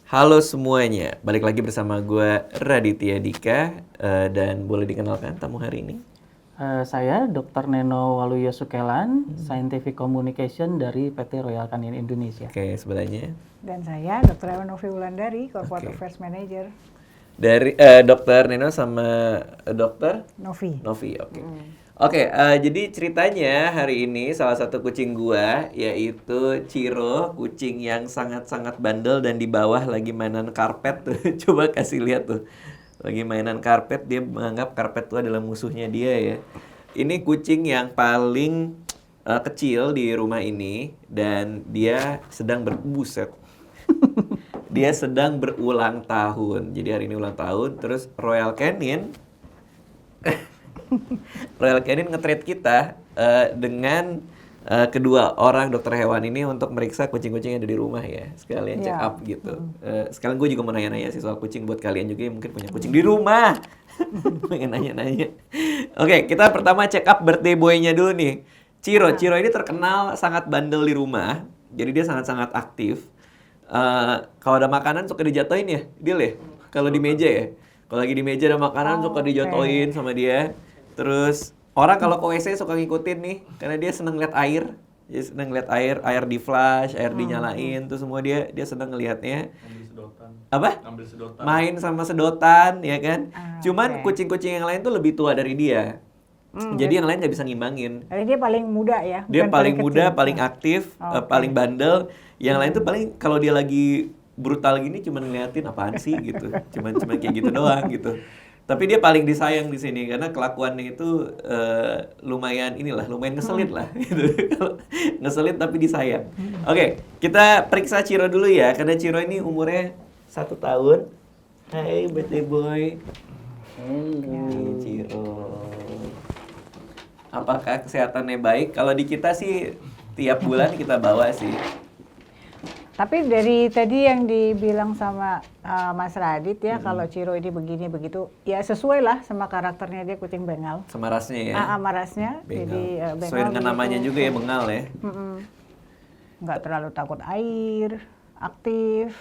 Halo semuanya, balik lagi bersama gue Raditya Dika dan boleh dikenalkan tamu hari ini? Saya Dr. Neno Waluyo Sukelan, Scientific Communication dari PT Royal Canin Indonesia. Oke, sebelahnya Dan saya Dr. Ewa Novi Wulandari, Corporate Oke. Affairs Manager. dari Dokter Neno sama Dokter Novi. Novi. Oke. Oke, jadi ceritanya hari ini salah satu kucing gua yaitu Ciro, kucing yang sangat-sangat bandel dan di bawah lagi mainan karpet tuh. Coba kasih lihat tuh. Lagi mainan karpet, dia menganggap karpet itu adalah musuhnya dia ya. Ini kucing yang paling kecil di rumah ini dan dia sedang berbuset. Dia sedang berulang tahun. Jadi hari ini ulang tahun, terus Royal Canin nge-treat kita dengan kedua orang dokter hewan ini untuk meriksa kucing-kucing yang ada di rumah ya. Sekalian check Ya. up gitu. Sekalian gue juga mau nanya-nanya sih soal kucing buat kalian juga yang mungkin punya kucing di rumah. Pengen nanya-nanya. Oke, kita pertama check up birthday boy-nya dulu nih. Ciro ini terkenal sangat bandel di rumah. Jadi dia sangat-sangat aktif. Kalau ada makanan suka dijatuhin ya, Dil ya? Kalau di meja ya? Kalau lagi di meja ada makanan suka dijatuhin sama dia. Terus orang kalau ke WC suka ngikutin nih, karena dia seneng lihat air. Dia seneng lihat air di flash, air dinyalain, tuh semua dia seneng ngelihatnya. Ambil sedotan. Apa? Ambil sedotan. Main sama sedotan, ya kan? Cuman oke. kucing-kucing yang lain tuh lebih tua dari dia. Jadi yang lain nggak bisa ngimbangin. Jadi dia paling muda ya? Dia bukan paling muda, kecil. paling aktif, Oke. paling bandel. Yang lain tuh paling kalau dia lagi brutal gini cuman ngeliatin apaan sih gitu. Cuman kayak gitu doang gitu. Tapi dia paling disayang di sini karena kelakuannya itu lumayan ngeselin lah gitu. Ngeselin tapi disayang. Oke, kita periksa Ciro dulu ya karena Ciro ini umurnya 1 tahun. Hai birthday boy. Ini Ciro. Apakah kesehatannya baik? Kalau di kita sih tiap bulan kita bawa sih. Tapi dari tadi yang dibilang sama Mas Radit ya, kalau Ciro ini begini begitu, ya sesuai lah sama karakternya, dia kucing Bengal. Sama rasnya ya. Sama rasnya, Bengal. jadi Sesuai dengan begitu. namanya juga ya bengal ya. Nggak terlalu takut air, aktif.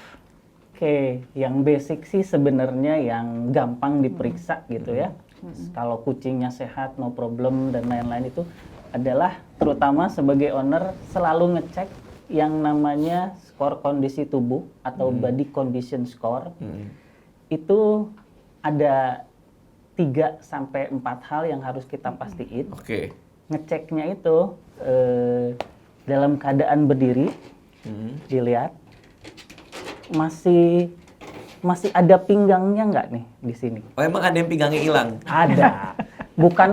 Oke, yang basic sih sebenarnya yang gampang diperiksa gitu ya. Kalau kucingnya sehat, no problem dan lain-lain itu adalah terutama sebagai owner selalu ngecek yang namanya skor kondisi tubuh atau body condition score. Itu ada 3 sampai 4 hal yang harus kita pastiin. Oke. Ngeceknya itu dalam keadaan berdiri, dilihat masih ada pinggangnya nggak nih di sini? Oh emang ada yang pinggangnya hilang? Ada. Bukan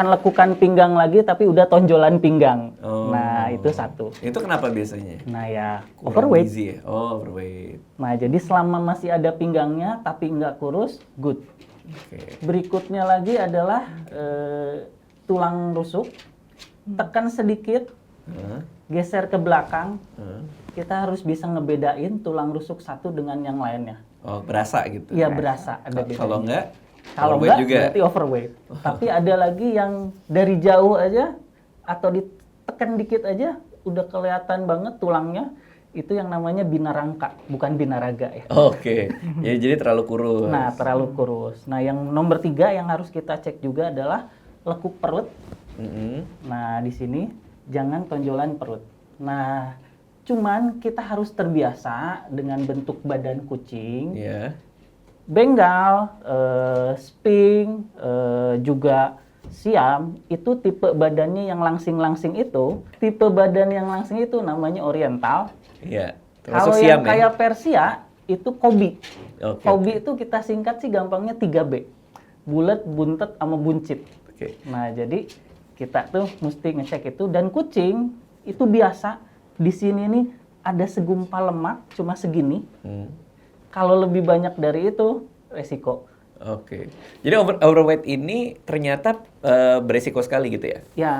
lekukan pinggang lagi tapi udah tonjolan pinggang. Oh. Nah, itu satu. Itu kenapa biasanya? Nah, ya Kurang overweight. gizi ya? Oh overweight. Nah, jadi selama masih ada pinggangnya tapi nggak kurus, good. Oke. Berikutnya lagi adalah tulang rusuk. Tekan sedikit, geser ke belakang. Kita harus bisa ngebedain tulang rusuk satu dengan yang lainnya. Oh berasa gitu? Iya, berasa ada bedanya. Kalau enggak? Kalau overweight enggak berarti overweight. Tapi ada lagi yang dari jauh aja atau ditekan dikit aja udah kelihatan banget tulangnya. Itu yang namanya binarangka, bukan binaraga ya. Oke. Ya, jadi terlalu kurus. Nah, terlalu kurus. Nah, yang nomor 3 yang harus kita cek juga adalah lekuk perut. Nah, di sini jangan tonjolan perut. Nah, cuman kita harus terbiasa dengan bentuk badan kucing. Iya. Bengal, Sphinx, juga Siam, itu tipe badannya yang langsing-langsing itu. Tipe badan yang langsing itu namanya Oriental. Iya. Kalau Termasuk yang Siam ya? kayak Persia, itu Kobe. Oke. Kobe itu kita singkat sih gampangnya 3B. Bulat, buntet, sama buncit. Oke. Nah, jadi kita tuh mesti ngecek itu. Dan kucing, itu biasa. Di sini nih ada segumpal lemak, cuma segini. Kalau lebih banyak dari itu, resiko. Oke. Jadi overweight ini ternyata beresiko sekali gitu ya? Ya,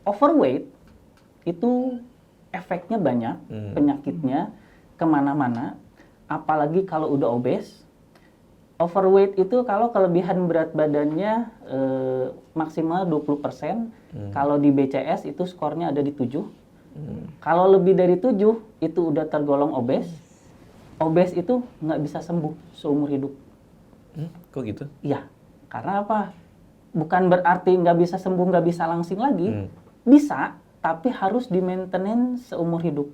overweight itu efeknya banyak, penyakitnya kemana-mana. Apalagi kalau udah obes. Overweight itu kalau kelebihan berat badannya maksimal 20%. Kalau di BCS itu skornya ada di 7. Kalau lebih dari 7, itu udah tergolong obes. obes itu nggak bisa sembuh seumur hidup. Kok gitu? Iya, karena apa? Bukan berarti nggak bisa sembuh, nggak bisa langsing lagi. Hmm. Bisa, tapi harus di-maintenance seumur hidup.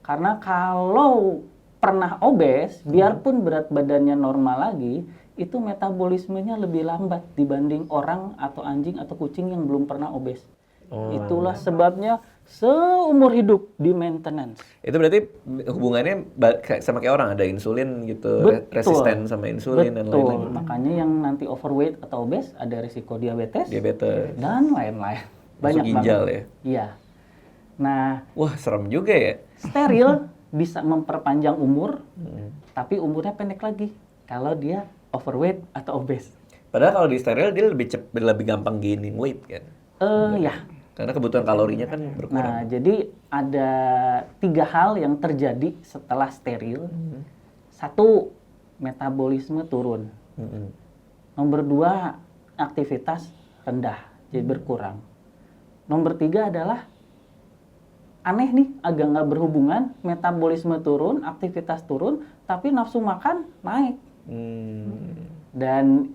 Karena kalau pernah obes, biarpun berat badannya normal lagi, itu metabolismenya lebih lambat dibanding orang atau anjing atau kucing yang belum pernah obes. Itulah sebabnya seumur hidup di-maintenance. Itu berarti hubungannya sama kayak orang, ada insulin gitu, Betul. resisten sama insulin dan Betul. lain-lain. Makanya yang nanti overweight atau obes ada risiko diabetes Diabetes. dan lain-lain. Masuk Banyak ginjal banget. ya. Iya. Nah, Wah, serem juga ya. steril bisa memperpanjang umur, tapi umurnya pendek lagi kalau dia overweight atau obes. Padahal kalau di steril dia lebih gampang gaining weight kan. Ya. Karena kebutuhan kalorinya kan berkurang. Nah, jadi ada 3 hal yang terjadi setelah steril. Satu, metabolisme turun. Nomor 2, aktivitas rendah, jadi berkurang. Nomor 3 adalah aneh nih, agak nggak berhubungan, metabolisme turun, aktivitas turun, tapi nafsu makan naik. Dan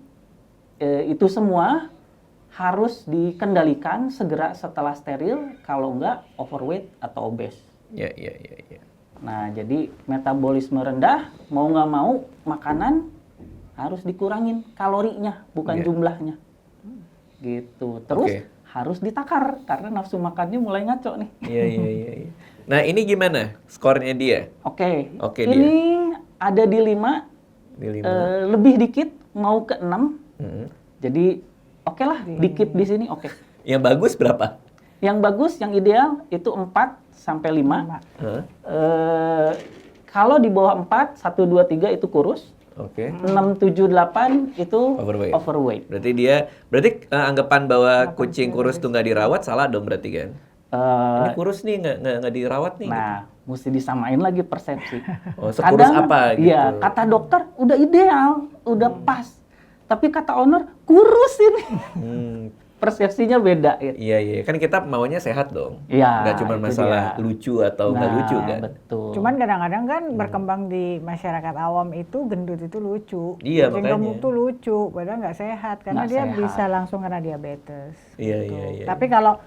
itu semua harus dikendalikan segera setelah steril, kalau nggak overweight atau obes. Ya. Nah, jadi metabolisme rendah, mau nggak mau makanan harus dikurangin kalorinya, bukan Iya. jumlahnya. Gitu. Terus Oke. harus ditakar karena nafsu makannya mulai ngaco nih. Iya. Nah, ini gimana skornya dia? Oke. Oke, Ini ada di 5, Di 5. lebih dikit mau ke 6. Mm-mm. Jadi oke lah, dikit di sini oke. Yang bagus berapa? Yang bagus, yang ideal itu 4 sampai 5. Hah? Kalau di bawah 4, 1, 2, 3 itu kurus. Oke. 6, 7, 8 itu Overweight. overweight. Berarti anggapan bahwa kucing kurus tuh nggak dirawat salah dong berarti kan? Ini kurus nih nggak dirawat nih. Nah, mesti disamain lagi persepsi. Oh, sekurus apa gitu? Iya, kata dokter udah ideal, udah pas. Tapi kata owner kurus ini. Persepsinya beda gitu. Iya. Kan kita maunya sehat dong. Iya, Nggak cuma itu masalah dia. lucu atau nggak Nah, lucu kan? Betul. Cuman kadang-kadang kan berkembang di masyarakat awam itu gendut itu lucu. Iya, Kucing makanya. gemuk tuh lucu, padahal nggak sehat karena Nggak dia sehat. bisa langsung kena diabetes. Iya. Tapi kalau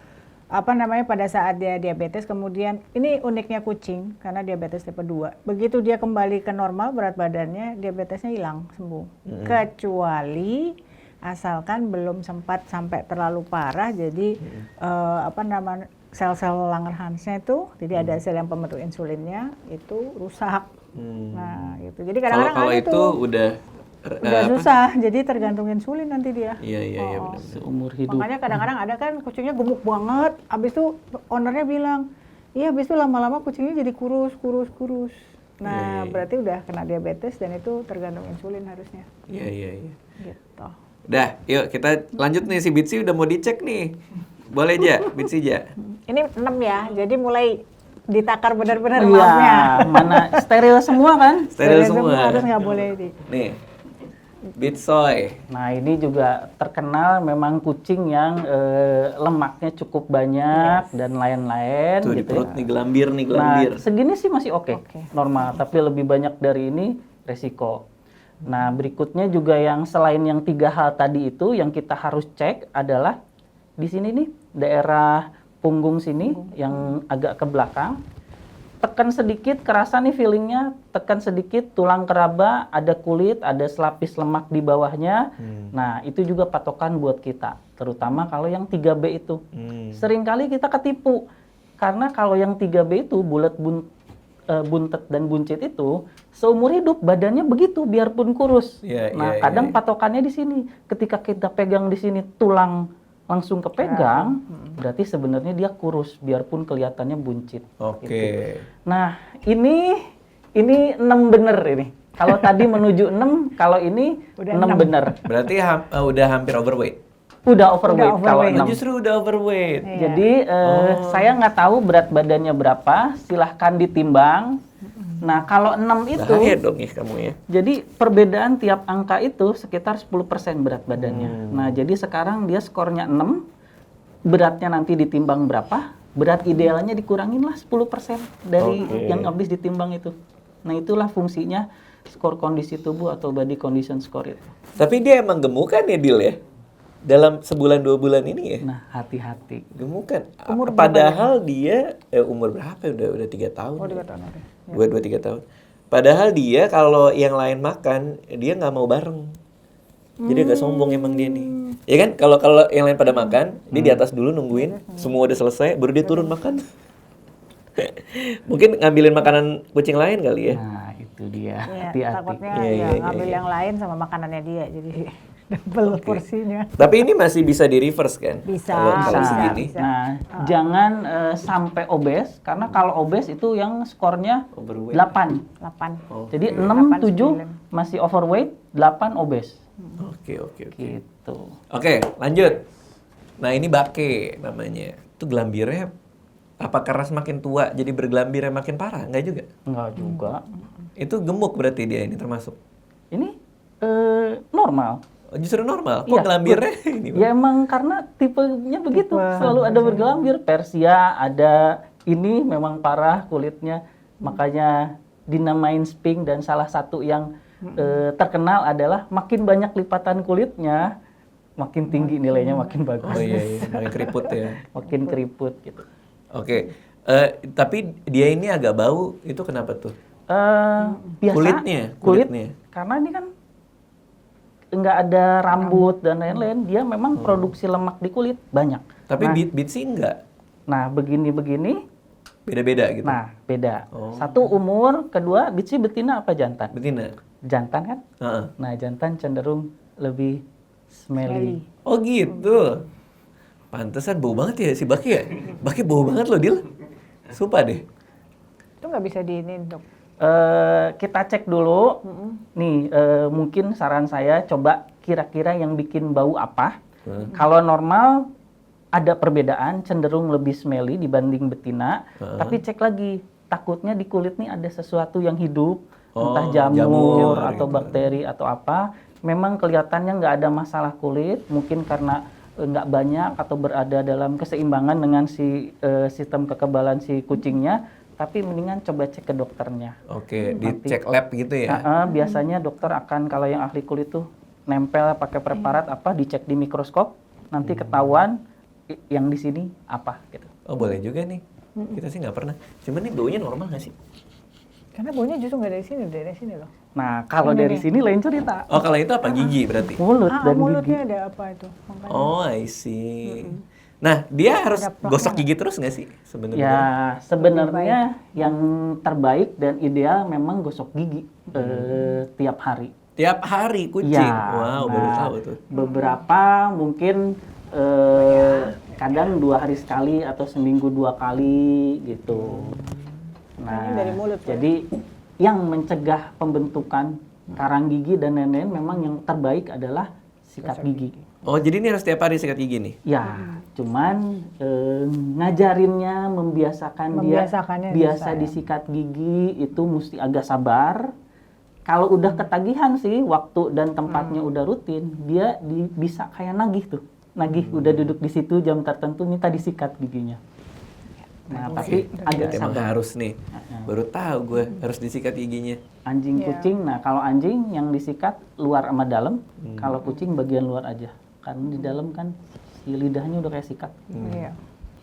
pada saat dia diabetes kemudian ini uniknya kucing karena diabetes tipe 2. Begitu dia kembali ke normal berat badannya, diabetesnya hilang, sembuh. Kecuali asalkan belum sempat sampai terlalu parah, jadi sel-sel Langerhansnya itu, jadi ada sel yang pembentuk insulinnya itu rusak. Nah, gitu. Jadi kadang-kadang Kalau ada itu tuh udah susah, jadi tergantung insulin nanti dia. Iya, benar. Seumur hidup. Makanya kadang-kadang ada kan kucingnya gemuk banget, abis itu ownernya bilang, iya abis itu lama-lama kucingnya jadi kurus. Nah, berarti udah kena diabetes dan itu tergantung insulin harusnya. Iya. Gitu. Udah, yuk kita lanjut nih, si Bitsy udah mau dicek nih. Boleh aja, Bitsy aja. Ini 6 ya, jadi mulai ditakar benar-benar Iya, maafnya. mana steril semua kan? Steril semua. Harus nggak boleh Nih, Bitsoy. Nah, ini juga terkenal memang kucing yang lemaknya cukup banyak dan lain-lain Tuh di gitu perut ya. nih, gelambir. Nah, segini sih masih oke, Oke. normal. Tapi lebih banyak dari ini resiko. Nah, berikutnya juga yang selain yang 3 hal tadi itu, yang kita harus cek adalah di sini nih, daerah punggung sini yang agak ke belakang. Tekan sedikit, kerasa nih feelingnya, tekan sedikit, tulang keraba, ada kulit, ada selapis lemak di bawahnya. Nah, itu juga patokan buat kita, terutama kalau yang 3B itu. Seringkali kita ketipu, karena kalau yang 3B itu, buntet dan buncit itu, seumur hidup badannya begitu, biarpun kurus. Iya, Kadang patokannya di sini, ketika kita pegang di sini tulang langsung kepegang, berarti sebenarnya dia kurus, biarpun kelihatannya buncit. Oke. Gitu. Nah, ini 6 bener ini. Kalau tadi menuju 6, kalau ini Udah 6 6. bener. Berarti udah hampir overweight. Udah overweight kalau overweight. 6. Justru udah overweight. Iya. Jadi saya nggak tahu berat badannya berapa, silahkan ditimbang. Nah, kalau 6 itu, Bahaya dong ya kamu ya. jadi perbedaan tiap angka itu sekitar 10% berat badannya. Nah, jadi sekarang dia skornya 6, beratnya nanti ditimbang berapa, berat idealnya dikurangin lah 10% dari yang habis ditimbang itu. Nah, itulah fungsinya skor kondisi tubuh atau body condition score itu. Tapi dia emang gemukan ya, Dil ya? Dalam sebulan 2 bulan ini ya? Nah, hati-hati. Gemukan. Umur berapa Padahal dia umur berapa ya? Udah 3 tahun. Oh, ya? 3 tahun. Oke. 2-3 tahun. Padahal dia kalau yang lain makan, dia nggak mau bareng. Jadi agak sombong emang dia nih. Ya kan? Kalau yang lain pada makan, dia di atas dulu nungguin semua udah selesai, baru dia turun makan. Mungkin ngambilin makanan kucing lain kali ya. Nah, itu dia. Iya, Hati-hati. takutnya Iya, ya iya, ngambil iya. yang lain sama makanannya dia, jadi double porsinya. Tapi ini masih bisa di reverse kan? Bisa, Kalau Bisa. segini. Nah, jangan sampai obes karena kalau obes itu yang skornya Overweight. 8. 8. Oh. Jadi 6, 8, 7 masih overweight, 8 obes. Oke. Gitu. Oke, lanjut. Nah, ini bake namanya. Itu gelambirnya apa karena semakin tua jadi bergelambirnya makin parah? Enggak juga. Enggak juga. Itu gemuk berarti dia ini termasuk. Ini normal. Oh, justru normal. Kok Iya, gelambirnya ini? Ya emang karena tipenya begitu, Tipe selalu ada bergelambir. Persia ada ini memang parah kulitnya, makanya dinamain Sphinx dan salah satu yang terkenal adalah makin banyak lipatan kulitnya, makin tinggi nilainya, makin bagus. Oh iya, makin keriput ya. Makin keriput gitu. Oke. Tapi dia ini agak bau, itu kenapa tuh? Biasa Kulitnya? karena ini kan nggak ada rambut dan lain-lain, dia memang produksi lemak di kulit banyak. Tapi Nah, Bitsy enggak. nah begini. Beda-beda gitu. Nah, beda. Oh. Satu umur, kedua Bitsy betina apa jantan? Betina. Jantan kan? Heeh. Nah, jantan cenderung lebih smelly. Oh gitu. Pantesan bau banget ya si Baki ya. Baki bau banget loh, Dil. Sumpah deh. Itu nggak bisa diinin, Dok. Kita cek dulu. Nih, mungkin saran saya coba kira-kira yang bikin bau apa. Kalau normal ada perbedaan, cenderung lebih smelly dibanding betina. Tapi cek lagi, takutnya di kulit nih ada sesuatu yang hidup, entah jamur atau gitu. bakteri atau apa. Memang kelihatannya nggak ada masalah kulit, mungkin karena nggak banyak atau berada dalam keseimbangan dengan si sistem kekebalan si kucingnya. Tapi mendingan coba cek ke dokternya. Oke, Nanti- dicek lab gitu ya. Biasanya dokter akan kalau yang ahli kulit tuh nempel pakai preparat apa dicek di mikroskop, nanti ketahuan yang di sini apa gitu. Oh boleh juga nih. Kita sih nggak pernah. Cuman nih baunya normal nggak sih? Karena baunya justru nggak dari sini loh. Nah, kalau dari sini lain cerita. Oh kalau itu apa gigi berarti? Mulut dan mulutnya gigi. ada apa itu? Makanya. Oh I see. Nah dia harus gosok gigi terus nggak sih sebenarnya? Ya, sebenarnya yang terbaik dan ideal memang gosok gigi tiap hari. Tiap hari kucing. Ya, Wow baru nah, tahu tuh. Beberapa mungkin kadang 2 hari sekali atau seminggu 2 kali gitu. Nah, Ini dari mulut, Pak. jadi yang mencegah pembentukan karang gigi dan lain-lain memang yang terbaik adalah sikat gigi. Oh jadi ini harus tiap hari sikat gigi nih? Ya, cuman ngajarinnya, Membiasakannya dia biasa bisa, ya. disikat gigi itu mesti agak sabar. Kalau udah ketagihan sih, waktu dan tempatnya udah rutin, dia bisa kayak nagih tuh. Nagih udah duduk di situ jam tertentu minta disikat giginya. Nah, tapi agak Emang sabar. harus nih. Baru tahu gue harus disikat giginya. Anjing Iya. kucing, nah kalau anjing yang disikat luar sama dalam, kalau kucing bagian luar aja. Karena di dalam kan si lidahnya udah kayak sikat. Iya.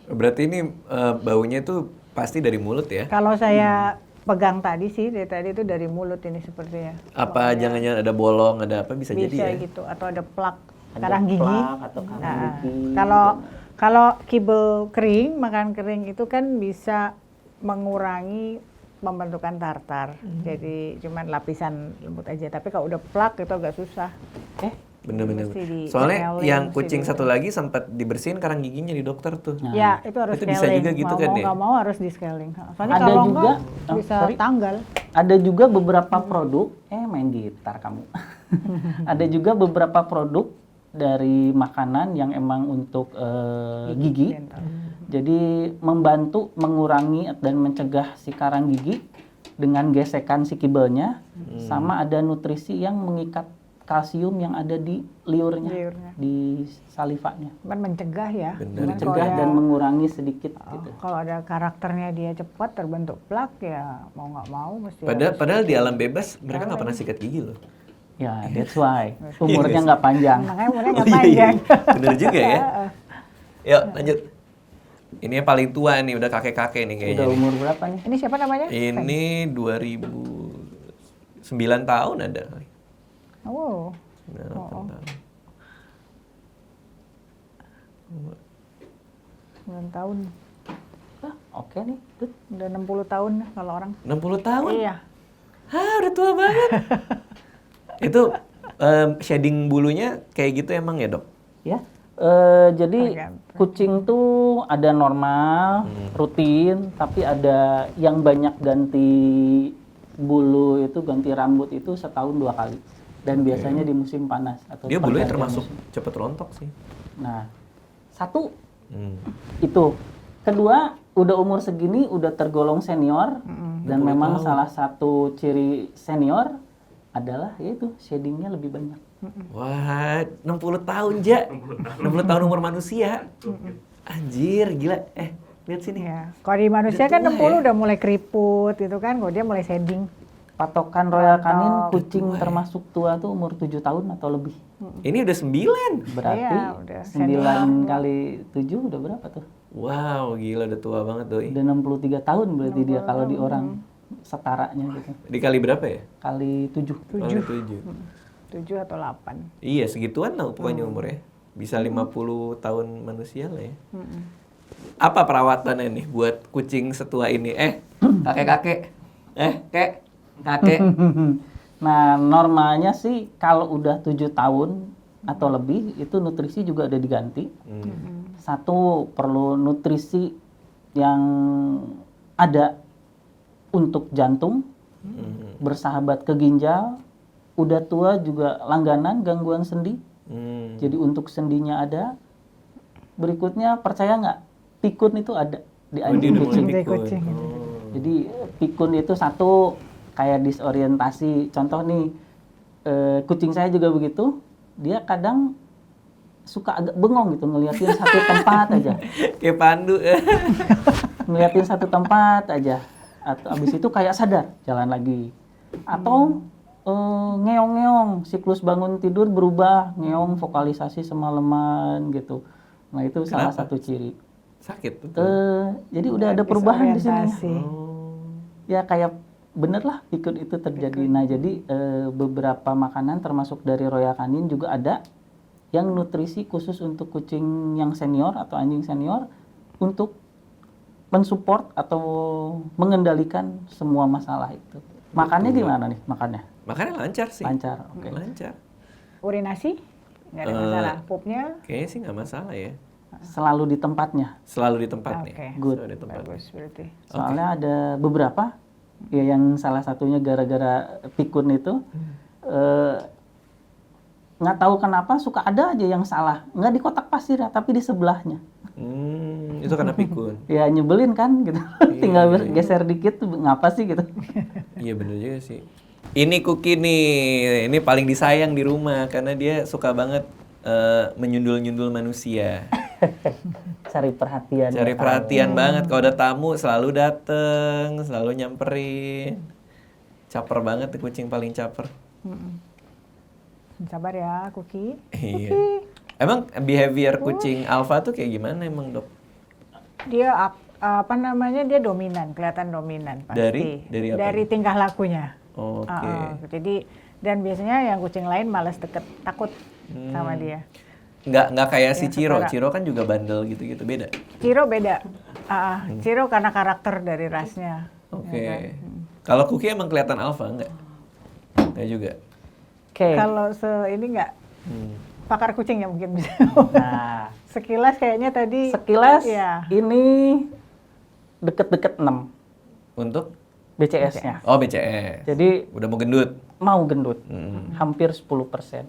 Berarti ini baunya tuh pasti dari mulut ya? Kalau saya pegang tadi sih, dari tadi itu dari mulut ini sepertinya. Apa jangan-jangan ada bolong, ada apa bisa, jadi Bisa ya? gitu, atau ada plak Ada karang gigi. plak atau karang Nah, gigi. kalau kibel kering, makan kering itu kan bisa mengurangi pembentukan tartar. Jadi cuman lapisan lembut aja. Tapi kalau udah plak itu agak susah. Bener-bener. Mesti di Soalnya scaling, yang mesti kucing di- satu lagi sempat dibersihin karang giginya di dokter tuh. Nah, Ya, itu harus Itu scaling. bisa juga gitu mau kan mau ya? nggak mau harus di scaling. Soalnya Ada kalau juga, enggak bisa sorry. tanggal. Ada juga beberapa produk, main gitar kamu. Ada juga beberapa produk dari makanan yang emang untuk gigi. Dental. Jadi membantu mengurangi dan mencegah si karang gigi dengan gesekan si kibelnya, sama ada nutrisi yang mengikat kalsium yang ada di liurnya, Liurnya. di salivanya. Cuman mencegah ya. Bener. Cuman kalau Mencegah ada- dan mengurangi sedikit gitu. Kalau ada karakternya dia cepat terbentuk plak ya mau nggak mau mesti Padahal di alam bebas mereka nggak pernah sikat gigi loh. Ya, that's why umurnya nggak panjang. makanya umurnya Oh nggak iya, panjang. bener juga ya. Yuk lanjut. Ini yang paling tua nih, udah kakek-kakek nih kayaknya. Udah nih. umur berapa nih? Ini siapa namanya? Ini 2009 tahun ada kali. Oh, 98 tahun. 9 tahun. Ah, oke nih, good. Udah 60 tahun kalau orang. 60 tahun? Iya. Hah, udah tua banget. Itu shading bulunya kayak gitu emang ya, Dok? Ya, jadi Tergantung. kucing tuh ada normal, rutin, tapi ada yang banyak ganti bulu itu, ganti rambut itu setahun 2 kali. Dan biasanya di musim panas atau Dia bulunya pergantian termasuk musim. cepet rontok sih. Nah, satu Hmm. itu. Kedua, udah umur segini udah tergolong senior dan 60 memang tahun. salah satu ciri senior adalah yaitu shadingnya lebih banyak. Wah, 60 tahun, Ja. 60 tahun umur manusia. Anjir, gila. Lihat sini. Ya. Kalau di manusia Udah kan tua 60 ya? udah mulai keriput gitu kan. Kalau dia mulai shading. Patokan Royal Canin kucing Tua ya? termasuk tua tuh umur 7 tahun atau lebih. Ini udah 9. Berarti Iya, udah 9 kali 7 udah berapa tuh? Wow, gila udah tua banget doi. Udah 63 tahun berarti dia kalau di orang setaranya gitu. Dikali berapa ya? Kali 7. Kali 7. 7 atau 8. Iya, segituan lah pokoknya umurnya. Bisa 50 tahun manusia lah ya. Apa perawatannya nih buat kucing setua ini? Kakek-kakek. Kakek. Nah, normalnya sih kalau udah 7 tahun atau lebih itu nutrisi juga udah diganti. Satu, perlu nutrisi yang ada untuk jantung, bersahabat ke ginjal. Udah tua juga langganan gangguan sendi. Jadi untuk sendinya ada. Berikutnya percaya nggak? Pikun itu ada di Oh, dia anjing udah mulai kucing. Kucing. pikun. Kucing. Jadi pikun itu satu kayak disorientasi. Contoh nih, kucing saya juga begitu. Dia kadang suka agak bengong gitu ngeliatin satu tempat aja, Kayak Pandu. ngeliatin satu tempat aja. Atau abis itu kayak sadar jalan lagi. Atau ngeong-ngeong, siklus bangun tidur berubah, ngeong vokalisasi semalaman gitu. Nah itu salah Kenapa? satu ciri. Sakit betul. Jadi udah ada perubahan di sini. Disorientasi. Ya kayak bener lah pikun itu terjadi. Nah jadi beberapa makanan termasuk dari Royal Canin juga ada yang nutrisi khusus untuk kucing yang senior atau anjing senior untuk mensupport atau mengendalikan semua masalah itu. Makannya gimana nih makannya? Makanya lancar sih. Lancar, oke. Lancar. Urinasi? Nggak ada masalah. Pupnya? Kayaknya sih nggak masalah ya. Selalu di tempatnya. Selalu di tempatnya. Oke. Good. Selalu di tempatnya. Bagus berarti. Soalnya ada beberapa ya yang salah satunya gara-gara pikun itu nggak tahu kenapa suka ada aja yang salah, nggak di kotak pasir ya tapi di sebelahnya. Itu karena pikun. Ya nyebelin kan gitu. Tinggal geser dikit tuh ngapa sih gitu. Iya bener juga sih. Ini Kuki nih, ini paling disayang di rumah karena dia suka banget menyundul-nyundul manusia. Cari perhatian. Cari ya, perhatian banget. Kalau ada tamu selalu dateng, selalu nyamperin. Caper banget tuh kucing paling caper. Sabar ya, Kuki. Iya. Emang behavior kucing alpha tuh kayak gimana emang, Dok? Dia apa namanya? Dia dominan, kelihatan dominan pasti. Dari apa Dari nih? tingkah lakunya. Oke. Jadi dan biasanya yang kucing lain malas deket, takut sama dia. Nggak kayak si Ya, Ciro. setara. Ciro kan juga bandel gitu-gitu, beda. Ciro beda. Ciro karena karakter dari rasnya. Oke. Ya kan? Kalau Kuki emang kelihatan alpha enggak? Enggak juga. Oke. Kalau ini nggak pakar kucing ya mungkin bisa. Nah, Sekilas kayaknya tadi. sekilas Iya. ini deket-deket 6 Untuk BCS-nya. oh BCS. Jadi Udah mau gendut. mau gendut, hampir 10%.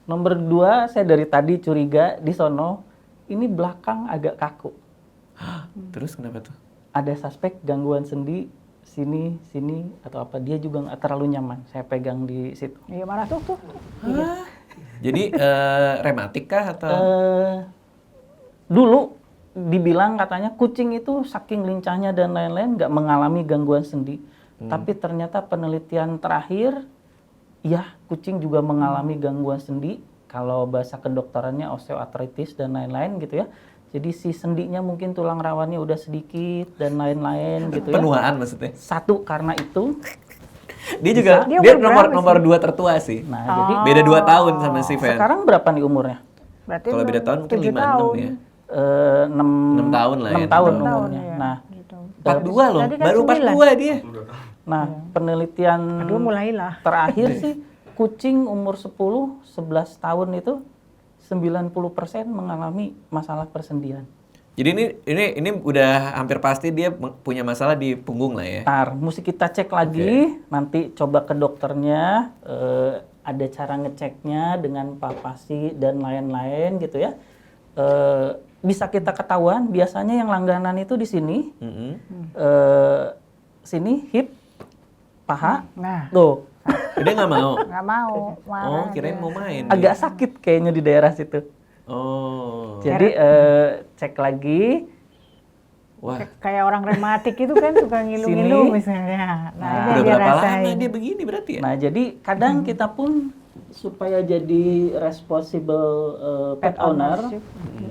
Nomor 2, saya dari tadi curiga di sono, ini belakang agak kaku. Terus kenapa tuh? Ada suspek gangguan sendi, sini, atau apa. Dia juga nggak terlalu nyaman, saya pegang di situ. Iya mana tuh. Hah? Jadi rematik kah atau? Dulu dibilang katanya kucing itu saking lincahnya dan lain-lain nggak mengalami gangguan sendi. Tapi ternyata penelitian terakhir, ya kucing juga mengalami gangguan sendi. Kalau bahasa kedokterannya osteoartritis dan lain-lain gitu ya. Jadi si sendinya mungkin tulang rawannya udah sedikit dan lain-lain gitu ya. Penuaan maksudnya. Satu karena itu. Dia juga Dia dia umur berapa nomor 2 tertua sih. Nah, jadi Beda 2 tahun sama si Van. sekarang berapa nih umurnya? Berarti Kalau beda tahun mungkin 7 5 tahun. 6 ya. 6 tahun lah ya, 6 tahun 6 tahun. umurnya. ya. Nah, Gitu. 42 loh, Tadi kan baru 9. 42 dia. nah penelitian Aduh mulailah. terakhir sih kucing umur 10-11 tahun itu 90% mengalami masalah persendian. Jadi ini udah hampir pasti dia punya masalah di punggung lah ya. Ntar, mesti kita cek lagi, nanti coba ke dokternya, ada cara ngeceknya dengan palpasi dan lain-lain gitu ya. Bisa kita ketahuan, biasanya yang langganan itu di sini, sini hip, paha, Nah, tuh, Dia nggak mau. nggak mau. Oh, Marah kirain dia. mau main. agak dia. sakit kayaknya di daerah situ. Oh. Jadi cek lagi, Wah. Kayak orang rematik itu kan suka ngilu-ngilu Sini. misalnya. Nah, ini Udah yang dia berapa lama rasain. dia begini berarti ya? nah jadi kadang kita pun supaya jadi responsible pet owner ownership.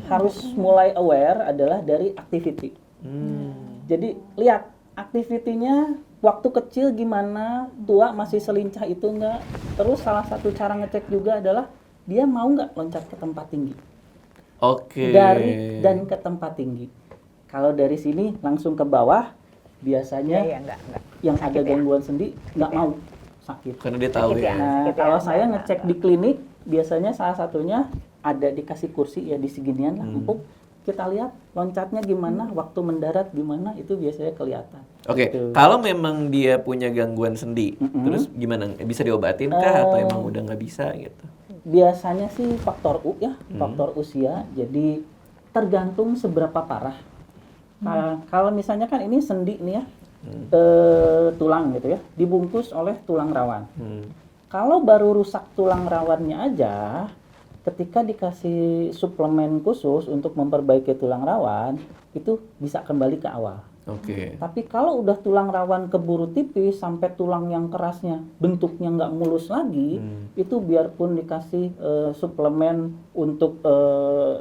harus mulai aware adalah dari activity. Jadi lihat aktivitinya waktu kecil gimana, tua masih selincah itu enggak. Terus salah satu cara ngecek juga adalah dia mau nggak loncat ke tempat tinggi. Oke. Dari dan ke tempat tinggi. Kalau dari sini langsung ke bawah, biasanya Iya, enggak. yang ada gangguan sendi nggak mau, sakit. Karena dia tahu Sakit ya. ya. Nah, Sakit ya, kalau saya enggak. ngecek di klinik, biasanya salah satunya ada dikasih kursi ya di seginian lah, empuk. Kita lihat loncatnya gimana, waktu mendarat gimana, itu biasanya kelihatan. Oke, Gitu. kalau memang dia punya gangguan sendi, terus gimana? Bisa diobatin kah atau emang udah nggak bisa gitu? Biasanya sih faktor faktor usia. Jadi tergantung seberapa parah. Kalau misalnya kan ini sendi nih ya, tulang gitu ya, dibungkus oleh tulang rawan. Kalau baru rusak tulang rawannya aja, ketika dikasih suplemen khusus untuk memperbaiki tulang rawan, itu bisa kembali ke awal. Oke. Tapi kalau udah tulang rawan keburu tipis sampai tulang yang kerasnya bentuknya nggak mulus lagi, itu biarpun dikasih suplemen untuk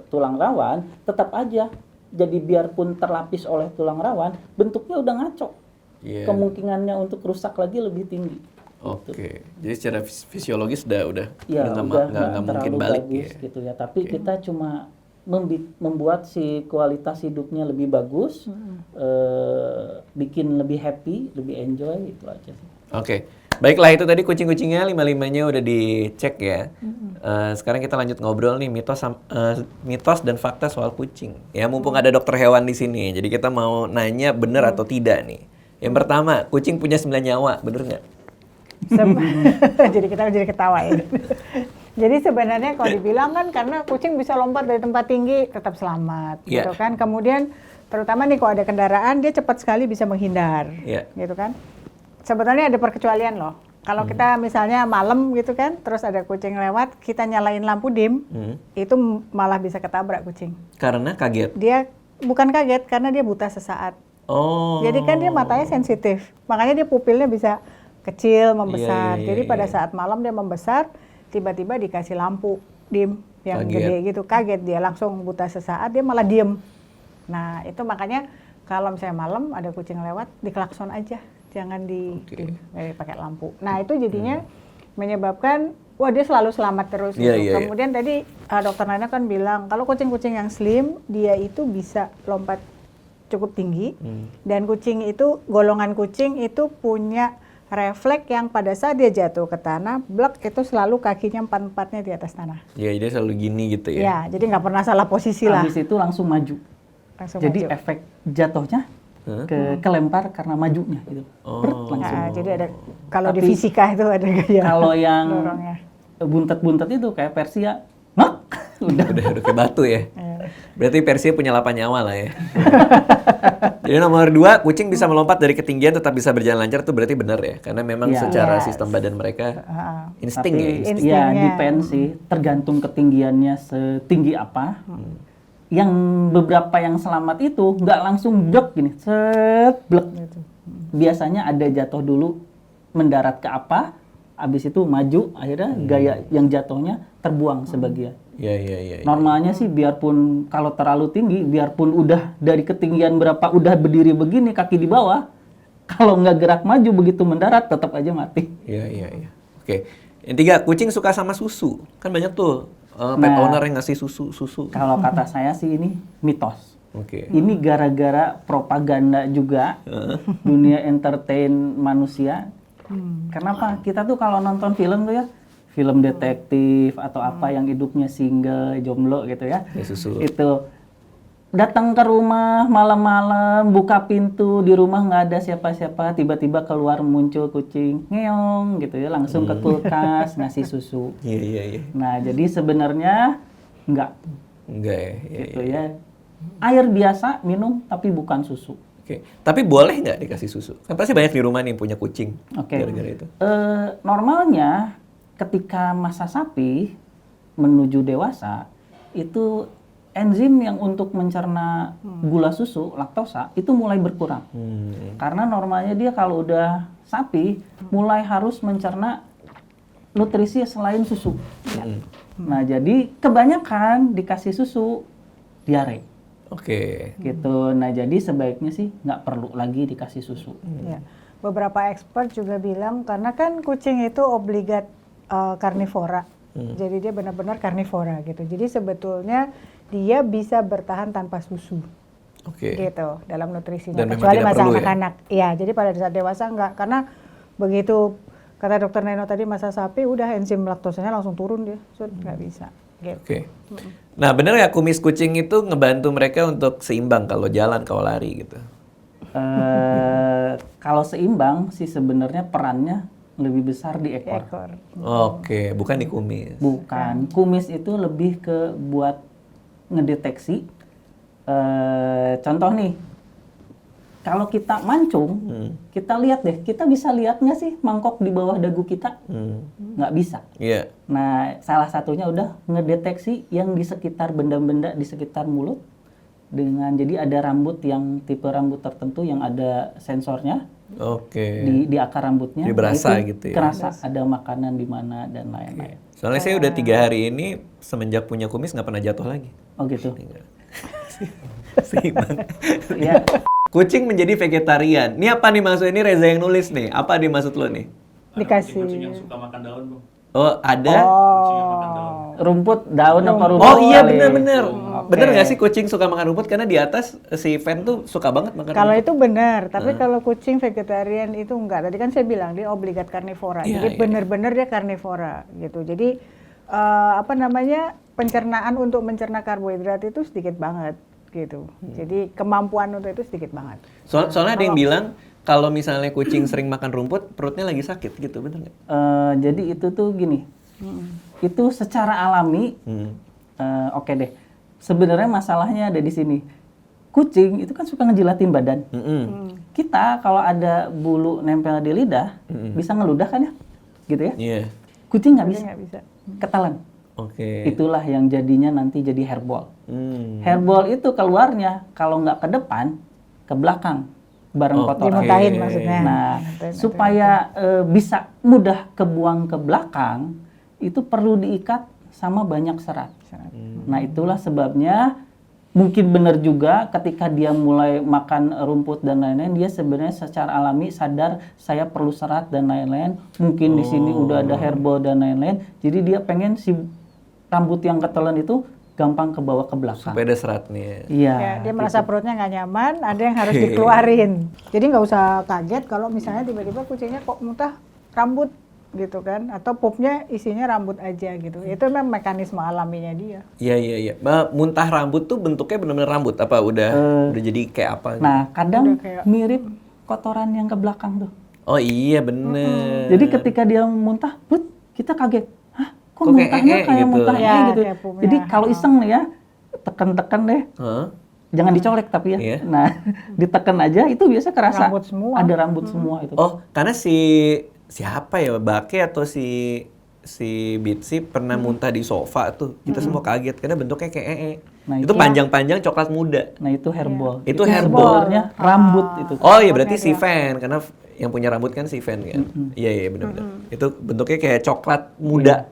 tulang rawan, tetap aja. Jadi biarpun terlapis oleh tulang rawan, bentuknya udah ngaco. Iya. Kemungkinannya untuk rusak lagi lebih tinggi. Oke. Jadi secara fisiologis udah Ya, nggak udah nggak mungkin terlalu balik bagus ya. gitu ya. Tapi kita cuma membuat si kualitas hidupnya lebih bagus, bikin lebih happy, lebih enjoy, itu aja sih. Oke. Baiklah, itu tadi kucing-kucingnya 5-5-nya udah dicek ya. Sekarang kita lanjut ngobrol nih mitos dan fakta soal kucing. Ya, mumpung ada dokter hewan di sini. Jadi kita mau nanya bener atau tidak nih. Yang pertama, kucing punya 9 nyawa, bener nggak? Jadi kita jadi ketawa ya. Jadi sebenarnya kalau dibilang kan karena kucing bisa lompat dari tempat tinggi tetap selamat, Iya. gitu kan. Kemudian terutama nih kalau ada kendaraan dia cepat sekali bisa menghindar, Iya. gitu kan. Sebetulnya ada perkecualian loh. Kalau kita misalnya malam gitu kan, terus ada kucing lewat, kita nyalain lampu dim, itu malah bisa ketabrak kucing. Karena kaget. Dia bukan kaget karena dia buta sesaat. Oh. Jadi kan dia matanya sensitif, makanya dia pupilnya bisa kecil, membesar. Iya, Jadi pada iya. saat malam dia membesar, tiba-tiba dikasih lampu dim yang Kaget. gede gitu, kaget dia langsung buta sesaat, dia malah diem. Nah itu makanya kalau misalnya malam ada kucing lewat, diklakson aja, jangan pakai lampu. Nah itu jadinya menyebabkan, wah dia selalu selamat terus. Iya, gitu. iya, iya. Kemudian tadi dokter Nana kan bilang, kalau kucing-kucing yang slim, dia itu bisa lompat cukup tinggi, dan kucing itu, golongan kucing itu punya refleks yang pada saat dia jatuh ke tanah, blek itu selalu kakinya empat-empatnya di atas tanah. Ya, dia selalu gini gitu ya. Ya, jadi nggak pernah salah posisi lah. Habis itu langsung maju. Langsung Jadi maju. efek jatuhnya kelempar karena majunya gitu. Oh. Brut, langsung. Nah, jadi ada kalau di Tapi fisika itu ada gaya. Kalau yang dorongnya. buntet-buntet itu kayak Persia, udah. Udah kayak batu ya. Berarti Persia punya 8 nyawa lah ya. Jadi nomor 2, kucing bisa melompat dari ketinggian tetap bisa berjalan lancar, itu berarti benar ya? Karena memang Iya. secara Yes. sistem badan mereka insting Tapi ya. Insting. ya Instingnya. depend sih, tergantung ketinggiannya setinggi apa. Yang beberapa yang selamat itu nggak langsung blek gini, set blek. Gitu. Biasanya ada jatuh dulu, mendarat ke apa, habis itu maju, akhirnya gaya yang jatuhnya terbuang sebagian. Iya. Normalnya sih biarpun kalau terlalu tinggi, biarpun udah dari ketinggian berapa udah berdiri begini kaki di bawah, kalau nggak gerak maju begitu mendarat tetap aja mati. Iya. Oke. Yang 3, kucing suka sama susu. Kan banyak tuh pet Nah. owner yang ngasih susu. Kalau kata saya sih ini mitos. Oke. Ini gara-gara propaganda juga dunia entertain manusia. Kenapa? Kita tuh kalau nonton film tuh ya, film detektif atau apa yang hidupnya single, jomblo gitu ya. Ya, susu. Itu datang ke rumah malam-malam, buka pintu, di rumah nggak ada siapa-siapa, tiba-tiba keluar muncul kucing, ngeong gitu ya, langsung ke kulkas ngasih susu. Iya. Nah, jadi sebenarnya nggak Enggak ya. gitu ya. Air biasa minum tapi bukan susu. Oke. Tapi boleh nggak dikasih susu? Kan pasti banyak di rumah nih yang punya kucing. Oke. Gara-gara itu. Normalnya ketika masa sapi menuju dewasa itu enzim yang untuk mencerna gula susu laktosa itu mulai berkurang. Karena normalnya dia kalau udah sapi mulai harus mencerna nutrisi selain susu. Nah, jadi kebanyakan dikasih susu diare. Oke. Gitu. Nah, jadi sebaiknya sih nggak perlu lagi dikasih susu. Ya. Beberapa expert juga bilang karena kan kucing itu obligat karnivora. Jadi dia benar-benar karnivora gitu. Jadi sebetulnya dia bisa bertahan tanpa susu. Oke. Gitu dalam nutrisinya. Dan memang Kecuali tidak masa perlu ya? anak-anak. Iya, jadi pada saat dewasa enggak karena begitu kata dokter Neno tadi masa sapi udah enzim laktosanya langsung turun dia. So, nggak bisa. Gitu. Oke. Nah, bener ya kumis kucing itu ngebantu mereka untuk seimbang kalau jalan, kalau lari gitu. Kalau seimbang sih sebenarnya perannya lebih besar di ekor. Ekor. Oke, bukan di kumis. Bukan. Kumis itu lebih ke buat ngedeteksi. Contoh nih, kalau kita mancung, kita lihat deh, kita bisa lihat nggak sih mangkok di bawah dagu kita? Nggak bisa. Iya. Nah, salah satunya udah ngedeteksi yang di sekitar benda-benda di sekitar mulut. Jadi ada rambut yang tipe rambut tertentu yang ada sensornya Oke. di akar rambutnya. Jadi berasa itu gitu ya? Kerasa ada makanan di mana dan lain-lain. Soalnya saya udah 3 hari ini semenjak punya kumis nggak pernah jatuh lagi. Oh gitu. Seimbang. Ya. Kucing menjadi vegetarian. Ini apa nih maksud ini Reza yang nulis nih? Apa nih maksud lo nih? Dikasih. Kucing yang suka makan daun, Bang. Oh, ada? Kucing yang makan daun. Rumput, daun apa rumput? Oh iya kali? bener-bener. Oke. Bener nggak sih kucing suka makan rumput? Karena di atas si Van tuh suka banget makan Kalau rumput. itu benar, tapi kalau kucing vegetarian itu enggak. Tadi kan saya bilang dia obligat karnivora. Iya, Jadi iya. benar-benar dia karnivora gitu. Jadi pencernaan untuk mencerna karbohidrat itu sedikit banget gitu. Jadi kemampuan untuk itu sedikit banget. Soalnya ada yang bilang kalau misalnya kucing sering makan rumput, perutnya lagi sakit gitu, bener nggak? Jadi itu tuh gini, itu secara alami, oke deh. Sebenarnya masalahnya ada di sini. Kucing itu kan suka ngejilatin badan. Kita kalau ada bulu nempel di lidah, bisa ngeludah kan ya, gitu ya. Iya. Kucing nggak Dia bisa, nggak bisa. ketelan. Oke. Itulah yang jadinya nanti jadi hairball. Hairball itu keluarnya kalau nggak ke depan, ke belakang, bareng Oh, kotoran. Dimuntahin maksudnya. Nah, Muntahin. supaya bisa mudah kebuang ke belakang, itu perlu diikat sama banyak serat. Nah, itulah sebabnya mungkin benar juga ketika dia mulai makan rumput dan lain-lain, dia sebenarnya secara alami sadar saya perlu serat dan lain-lain. Mungkin di sini udah ada herbal dan lain-lain. Jadi dia pengen si rambut yang ketelan itu gampang ke bawah ke belakang. Supaya ada seratnya. Iya. Ya, dia merasa perutnya nggak nyaman, ada yang harus dikeluarin. Jadi nggak usah kaget kalau misalnya tiba-tiba kucingnya kok muntah rambut gitu kan, atau pupnya isinya rambut aja gitu. Itu memang mekanisme alaminya dia. Iya. Muntah rambut tuh bentuknya benar-benar rambut apa udah jadi kayak apa? Gitu? Nah, kadang Udah kayak- mirip kotoran yang ke belakang tuh. Oh iya bener. Jadi ketika dia muntah, kita kaget. Hah, kok Kok kayak muntahnya ee kayak gitu? muntah Ya, ee gitu. kayak pupnya. Jadi kalau iseng nih ya, tekan-tekan deh. Hah? Jangan dicolek tapi ya. Iya. Nah, ditekan aja itu biasa kerasa. Rambut semua. Ada rambut semua itu. Oh, karena siapa ya, Bake atau si Bitsy pernah muntah di sofa tuh. Kita semua kaget karena bentuknya kayak ee. Nah, itu panjang-panjang coklat muda. Nah, itu hairball. Itu hairball. Sebenarnya rambut itu. Oh iya, berarti si Van, karena yang punya rambut kan si Van kan. Iya benar-benar. Itu bentuknya kayak coklat muda.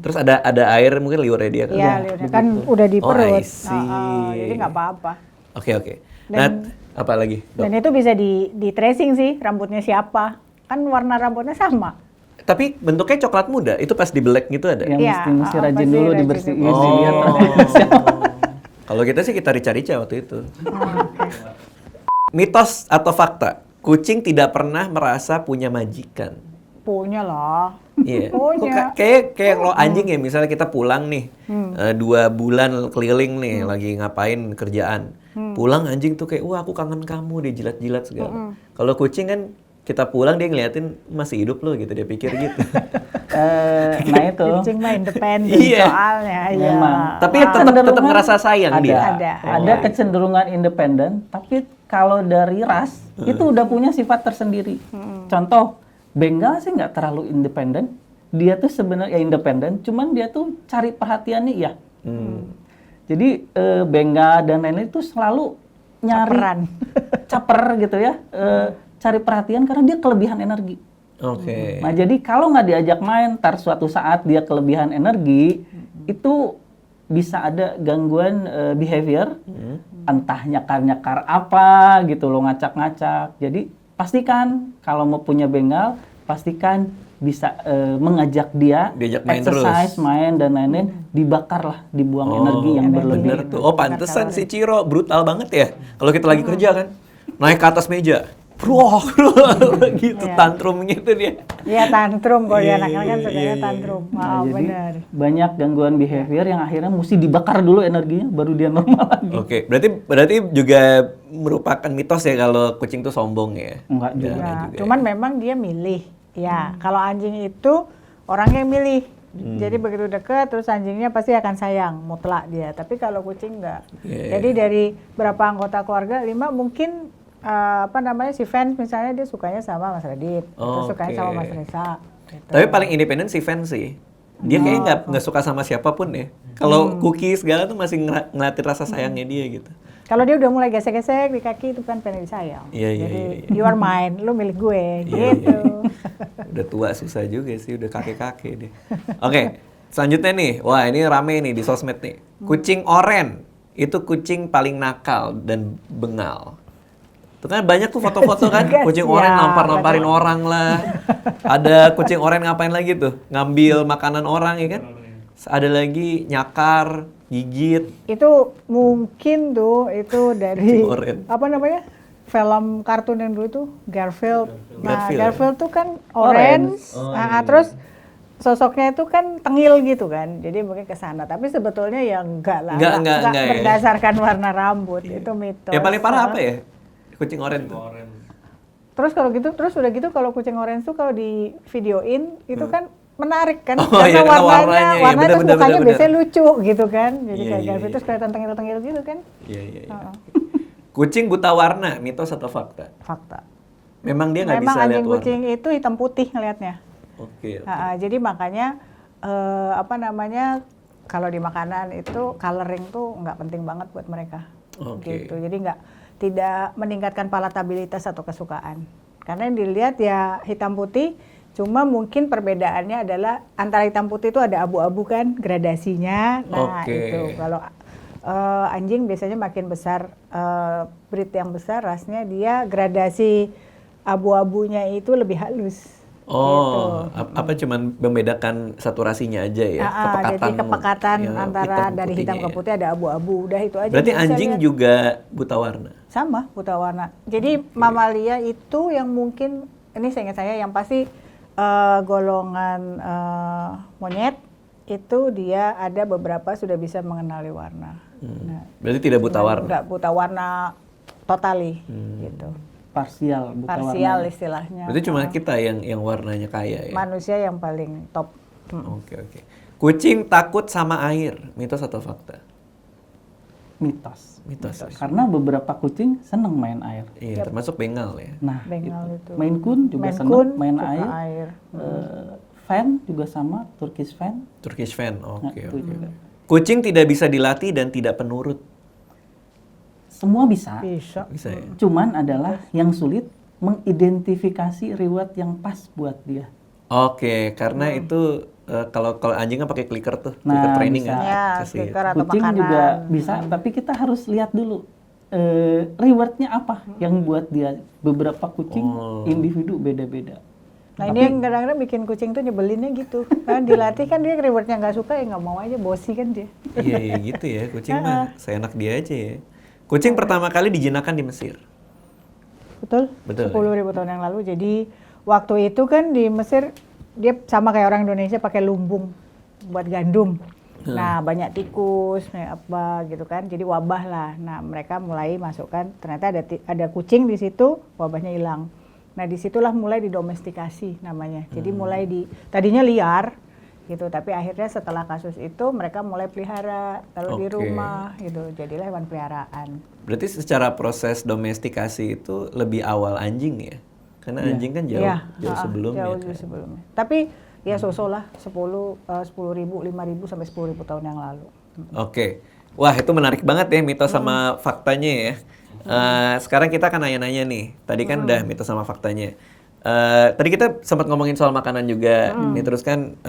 Terus ada air mungkin liurnya dia kan. Iya, liurnya kan udah di Oh, perut. I see. Jadi nggak apa-apa. Oke. Nah, apa lagi, Dok? Dan itu bisa di tracing sih rambutnya siapa. Kan warna rambutnya sama. Tapi bentuknya coklat muda, itu pas dibelek gitu ada? Yang Iya, mesti rajin pasti dulu rajin dibersihin. dulu. dilihat. Kalau kita sih kita rica-rica waktu itu. Mitos atau fakta? Kucing tidak pernah merasa punya majikan. Punya lah. Iya. Punya. Kayak kalau anjing ya, misalnya kita pulang nih, 2 bulan keliling nih, lagi ngapain kerjaan. Pulang anjing tuh kayak, wah aku kangen kamu, dia jilat-jilat segala. Kalau kucing kan, kita pulang dia ngeliatin masih hidup loh gitu, dia pikir gitu. Nah itu. Kucing mah independen Iya. soalnya. Ya. Memang. Tapi tetap Kecenderungan ngerasa sayang dia. Ada. Kecenderungan independen, tapi kalau dari ras itu udah punya sifat tersendiri. Contoh, Bengal sih nggak terlalu independen. Dia tuh sebenarnya independen, cuman dia tuh cari perhatiannya ya. Jadi Bengal dan lain-lain itu selalu nyari Caperan. caper gitu ya, cari perhatian karena dia kelebihan energi. Oke. Nah jadi kalau nggak diajak main, ntar suatu saat dia kelebihan energi, itu bisa ada gangguan behavior, entah nyakar-nyakar apa gitu loh, ngacak-ngacak. Jadi pastikan kalau mau punya Bengal, pastikan bisa mengajak dia Diajak main exercise, terus. main dan lain-lain, dibakar lah, dibuang energi yang berlebih. Bener tuh. Oh pantesan si Ciro brutal banget ya. Kalau kita lagi kerja kan, naik ke atas meja, bro, gitu Iya. tantrumnya tuh dia. Iya tantrum kalau Iya, dia anak-anak kan iya, sukanya iya. tantrum. Nah, Wow, jadi benar. banyak gangguan behavior yang akhirnya mesti dibakar dulu energinya, baru dia normal lagi. Oke, berarti juga merupakan mitos ya kalau kucing tuh sombong ya? Enggak juga. Enggak Ya, juga cuman memang dia milih. Ya, kalau anjing itu orangnya yang milih. Jadi begitu deket terus anjingnya pasti akan sayang mutlak dia. Tapi kalau kucing enggak. Iya, Jadi dari berapa anggota keluarga, 5 mungkin si Van misalnya dia sukanya sama Mas Radit, terus sukanya sama Mas Reza. Gitu. Tapi paling independen si Van sih. Dia kayaknya nggak suka sama siapapun ya. Kalau Cookie segala tuh masih ngeliatin rasa sayangnya dia gitu. Kalau dia udah mulai gesek-gesek di kaki itu kan pengen disayang. Iya, iya, Jadi iya. you are mine, lu milik gue, Iya, gitu. Udah tua susah juga sih, udah kakek-kakek deh. Oke, selanjutnya nih. Wah, ini rame nih di sosmed nih. Kucing oren itu kucing paling nakal dan bengal. Tuh kan banyak tuh foto-foto kan, Juga kucing sih, oren ya, nampar-namparin orang lah. Ada kucing oren ngapain lagi tuh? Ngambil makanan orang ya kan? Ada lagi nyakar, gigit. Itu mungkin tuh itu dari Kucing oren. apa namanya? Film kartun yang dulu tuh Garfield. Nah, Garfield. Garfield tuh kan orange. Oh, Nah, terus sosoknya itu kan tengil gitu kan. Jadi mungkin ke sana, tapi sebetulnya ya enggak lah. Enggak ya. Berdasarkan warna rambut itu mitos. Yang paling parah apa ya? Kucing oren tuh. Terus kalau gitu, terus udah gitu kalau kucing orange tuh kalau di videoin itu kan menarik kan, Oh, iya, karena warnanya, iya, warnanya terus bener, mukanya bener. biasanya lucu gitu kan, jadi Iya, kayak iya, Garfield iya. terus kelihatan tengil-tengil gitu kan, Iya. Kucing buta warna, mitos atau fakta? fakta. Memang dia nggak Memang bisa lihat anjing warna. kucing itu hitam putih ngelihatnya. Oke. Jadi makanya kalau di makanan itu coloring tuh nggak penting banget buat mereka. Oke. Gitu. Jadi tidak meningkatkan palatabilitas atau kesukaan. Karena yang dilihat ya hitam putih, cuma mungkin perbedaannya adalah antara hitam putih itu ada abu-abu kan gradasinya. Nah, Oke. itu kalau anjing biasanya makin besar, breed yang besar rasnya dia gradasi abu-abunya itu lebih halus. Oh, Gitu. apa cuman membedakan saturasinya aja ya? Jadi kepekatan ya, antara dari hitam ke putihnya ya. putih ada abu-abu, udah itu aja. Berarti yang bisa anjing lihat. juga buta warna. Sama buta warna. Jadi mamalia itu yang mungkin ini seingat saya yang pasti golongan monyet itu dia ada beberapa sudah bisa mengenali warna. Nah, Berarti tidak buta warna. Enggak buta warna totali gitu. Parsial, buta Parsial warna. istilahnya. Berarti cuma kita yang warnanya kaya ya. Manusia yang paling top. Oke. Kucing takut sama air, mitos atau fakta? mitos. Mitos. Ya. Karena beberapa kucing senang main air. Iya, termasuk Bengal ya. Nah, Bengal itu. Maine Coon juga Maine senang Coon main suka air. air. Fan juga sama, Turkish Fan. Turkish fan. Nah, Oke, itu oke. juga. Kucing tidak bisa dilatih dan tidak penurut. Semua bisa. Bisa. Bisa ya. Cuman adalah yang sulit mengidentifikasi reward yang pas buat dia. Oke, karena itu kalau anjing kan pakai clicker tuh, clicker Nah, training bisa. kan. Ya, Kasih. stiker atau Kucing makanan. juga bisa, tapi kita harus lihat dulu rewardnya apa yang buat dia. Beberapa kucing individu beda-beda. Nah ini yang kadang-kadang bikin kucing tuh nyebelinnya gitu. Kan dilatih kan dia rewardnya nggak suka ya nggak mau aja, bosi kan dia. Iya, iya gitu ya. Kucing mah seenak dia aja ya. Kucing pertama kali dijinakkan di Mesir. Betul? Betul, 10.000 tahun yang lalu. Jadi waktu itu kan di Mesir dia sama kayak orang Indonesia pakai lumbung buat gandum. Nah banyak tikus, banyak apa gitu kan. Jadi wabah lah. Nah mereka mulai masukkan. Ternyata ada kucing di situ, wabahnya hilang. Nah disitulah mulai didomestikasi namanya. Jadi mulai tadinya liar gitu. Tapi akhirnya setelah kasus itu mereka mulai pelihara, taruh di Oke. rumah gitu. Jadilah hewan peliharaan. Berarti secara proses domestikasi itu lebih awal anjing ya? Karena anjing kan jauh, Iya, jauh sebelumnya. Jauh kan? sebelumnya. Tapi ya so-so lah 10.000, 5.000 sampai 10.000 tahun yang lalu. Oke. Wah, itu menarik banget ya mitos sama faktanya ya. Sekarang kita akan nanya-nanya nih. Tadi kan udah mitos sama faktanya. Tadi kita sempat ngomongin soal makanan juga. Nih terus kan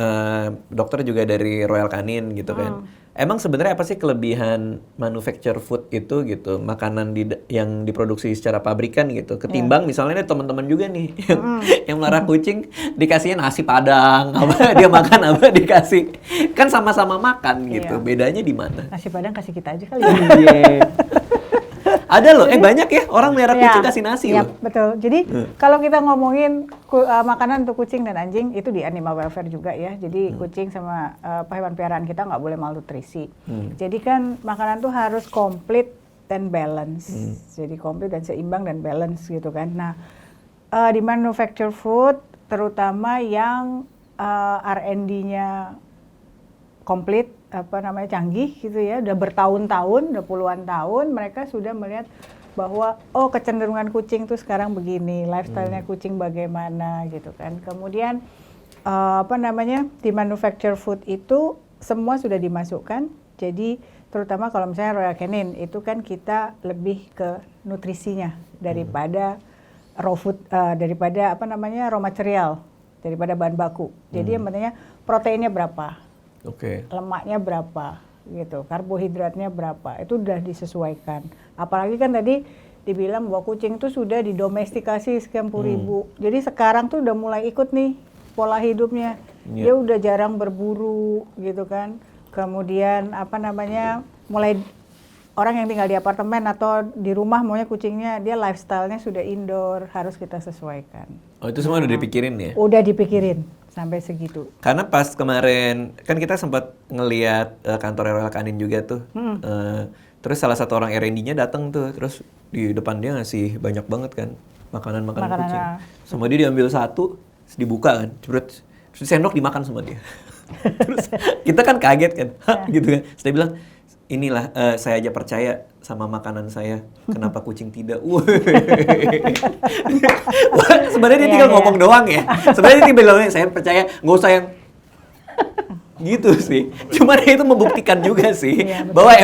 dokter juga dari Royal Canin gitu kan. Emang sebenarnya apa sih kelebihan manufacture food itu gitu, makanan yang diproduksi secara pabrikan gitu, ketimbang misalnya ada teman-teman juga nih yang melihara kucing dikasihnya nasi padang, apa dia makan apa dikasih, kan sama-sama makan gitu, bedanya di mana? Nasi padang kasih kita aja kali ya. Iya. Ada loh, banyak ya orang melihara kucing kasih nasi Iya, loh. betul. Jadi kalau kita ngomongin makanan untuk kucing dan anjing itu di animal welfare juga ya. Jadi kucing sama hewan peliharaan kita nggak boleh malnutrisi. Jadi kan makanan tuh harus komplit dan balance. Jadi komplit dan seimbang dan balance gitu kan. Nah, di manufacture food terutama yang R&D-nya komplit, canggih gitu ya, udah bertahun-tahun, udah puluhan tahun mereka sudah melihat bahwa kecenderungan kucing tuh sekarang begini, lifestyle-nya kucing bagaimana gitu kan. Kemudian di manufacture food itu semua sudah dimasukkan. Jadi terutama kalau misalnya Royal Canin itu kan kita lebih ke nutrisinya daripada raw food, daripada raw material, daripada bahan baku. Jadi yang pentingnya proteinnya berapa, lemaknya berapa gitu, karbohidratnya berapa, itu udah disesuaikan. Apalagi kan tadi dibilang bahwa kucing itu sudah didomestikasi sekian puluh ribu. Jadi sekarang tuh udah mulai ikut nih pola hidupnya. Dia udah jarang berburu gitu kan. Kemudian mulai orang yang tinggal di apartemen atau di rumah maunya kucingnya, dia lifestyle-nya sudah indoor, harus kita sesuaikan. Oh itu semua udah dipikirin ya? Udah dipikirin sampai segitu. Karena pas kemarin kan kita sempat ngeliat kantor Royal Canin juga tuh. Terus salah satu orang R&D-nya datang tuh, terus di depan dia ngasih banyak banget kan makanan-makanan kucing. Sama dia diambil satu, terus dibuka kan, terus sendok dimakan sama dia. Terus kita kan kaget kan, gitu kan. Terus dia bilang, inilah saya aja percaya sama makanan saya, kenapa kucing tidak? Sebenarnya dia tinggal ngomong doang ya. Sebenarnya dia bilang saya percaya, nggak usah yang gitu sih. Cuman itu membuktikan juga sih bahwa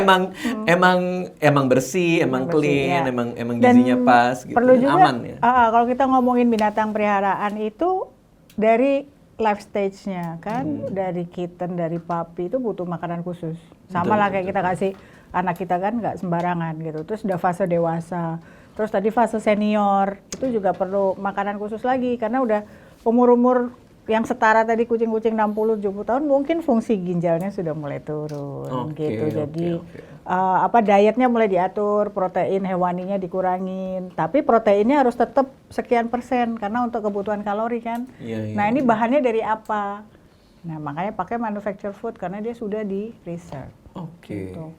emang bersih, emang clean, emang gizinya pas, gitu. Perlu juga, aman ya. Kalau kita ngomongin binatang peliharaan itu dari life stage-nya kan, dari kitten, dari puppy itu butuh makanan khusus. Sama lah kayak kita kasih anak kita kan nggak sembarangan gitu. Terus udah fase dewasa, terus tadi fase senior itu juga perlu makanan khusus lagi karena udah umur-umur yang setara tadi kucing-kucing 60-70 tahun mungkin fungsi ginjalnya sudah mulai turun gitu. Jadi dietnya mulai diatur, protein hewaninya dikurangin, tapi proteinnya harus tetap sekian persen karena untuk kebutuhan kalori kan. Nah ini bahannya dari apa? Nah makanya pakai manufactured food karena dia sudah di research. Gitu.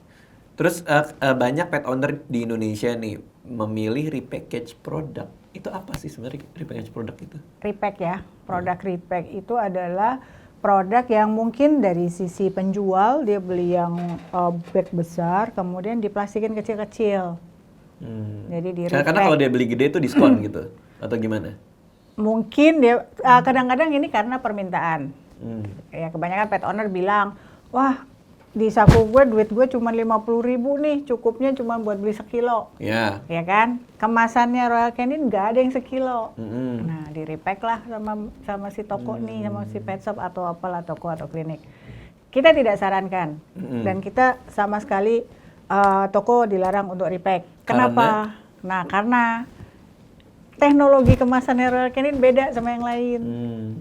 Terus banyak pet owner di Indonesia nih memilih repackage produk. Itu apa sih sebenarnya repackage produk itu? Repack ya, produk repack itu adalah produk yang mungkin dari sisi penjual dia beli yang bag besar, kemudian diplastikin kecil-kecil. Jadi di Karena kalau dia beli gede itu diskon gitu atau gimana? mungkin dia kadang-kadang ini karena permintaan. Ya kebanyakan pet owner bilang, wah di saku gue duit gue cuma 50.000 nih, cukupnya cuma buat beli sekilo. Ya. Ya kan? Kemasannya Royal Canin nggak ada yang sekilo. Nah, di repack lah sama si toko nih, sama si pet shop atau apalah toko atau klinik. Kita tidak sarankan dan kita sama sekali toko dilarang untuk repack. Kenapa? Nah, karena teknologi kemasan Royal Canin beda sama yang lain.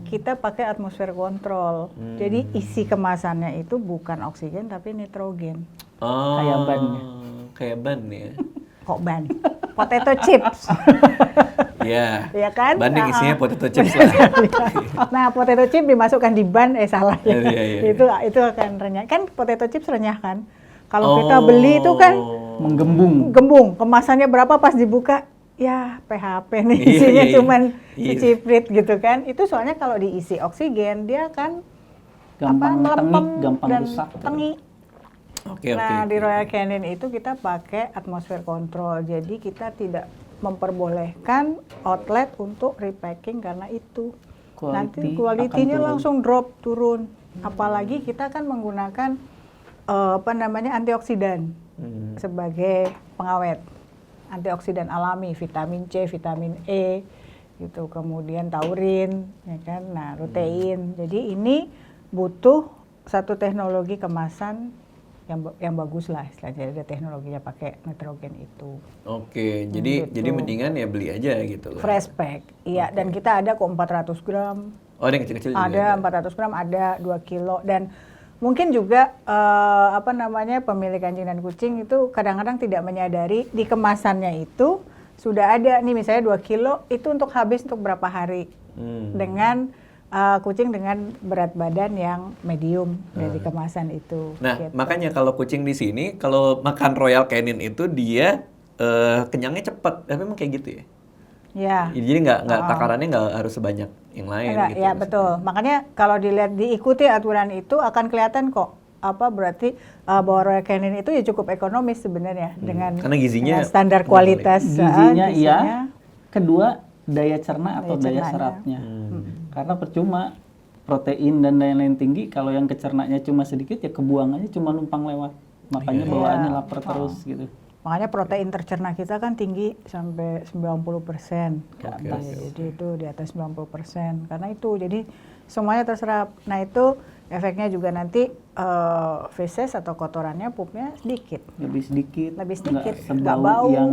Kita pakai atmosfer control. Jadi isi kemasannya itu bukan oksigen tapi nitrogen. Oh, Kayak ban. Kayak ban ya. Kok ban? Potato chips. Iya. Ya kan? Banding isinya potato chips lah. Nah, potato chip dimasukkan di ban, salah ya. Iya. Itu akan renyah. Kan potato chips renyah kan? Kalau kita beli itu kan gembung. Kemasannya berapa pas dibuka? Ya PHP nih, isinya cuman seciprit gitu kan. Itu soalnya kalau diisi oksigen dia kan Gampang melempem tengik, gampang dan rusak. tengi. Oke. Di Royal Canin itu kita pakai atmosfer control. Jadi kita tidak memperbolehkan outlet untuk repacking karena itu. Nanti kualitinya langsung turun. Apalagi kita kan menggunakan antioksidan sebagai pengawet. Antioksidan alami, vitamin C, vitamin E, gitu. Kemudian taurin, ya kan? Nah, lutein. Jadi ini butuh satu teknologi kemasan yang bagus lah, istilahnya ada teknologinya pakai nitrogen itu. Oke, jadi mendingan ya beli aja gitu. Fresh pack, iya. Dan kita ada kok 400 gram. Oh, ada yang kecil-kecil juga. Ada 400 gram, ada 2 kilo dan mungkin juga pemilik anjing dan kucing itu kadang-kadang tidak menyadari di kemasannya itu sudah ada nih misalnya 2 kilo itu untuk habis untuk berapa hari dengan kucing dengan berat badan yang medium dari kemasan itu. Nah, gitu. makanya kalau kucing di sini kalau makan Royal Canin itu dia kenyangnya cepat. Memang kayak gitu ya? Ya. Jadi nggak takarannya nggak harus sebanyak yang lain Enggak, gitu. ya betul. Makanya kalau diikuti aturan itu akan kelihatan kok berarti bahwa Royal Canin itu ya cukup ekonomis sebenarnya dengan Karena gizinya dengan standar kualitas. Gizinya iya. Kedua daya cerna atau daya cernanya. serapnya. Karena percuma protein dan lain-lain tinggi kalau yang kecernanya cuma sedikit ya kebuang aja cuma numpang lewat. Makanya bawaannya lapar terus gitu. Makanya protein tercerna kita kan tinggi sampai 90% ke atas. Jadi itu di atas 90%. Karena itu jadi semuanya terserap. Nah itu efeknya juga nanti feces atau kotorannya, pupnya sedikit. Lebih sedikit. Nggak Nggak bau. yang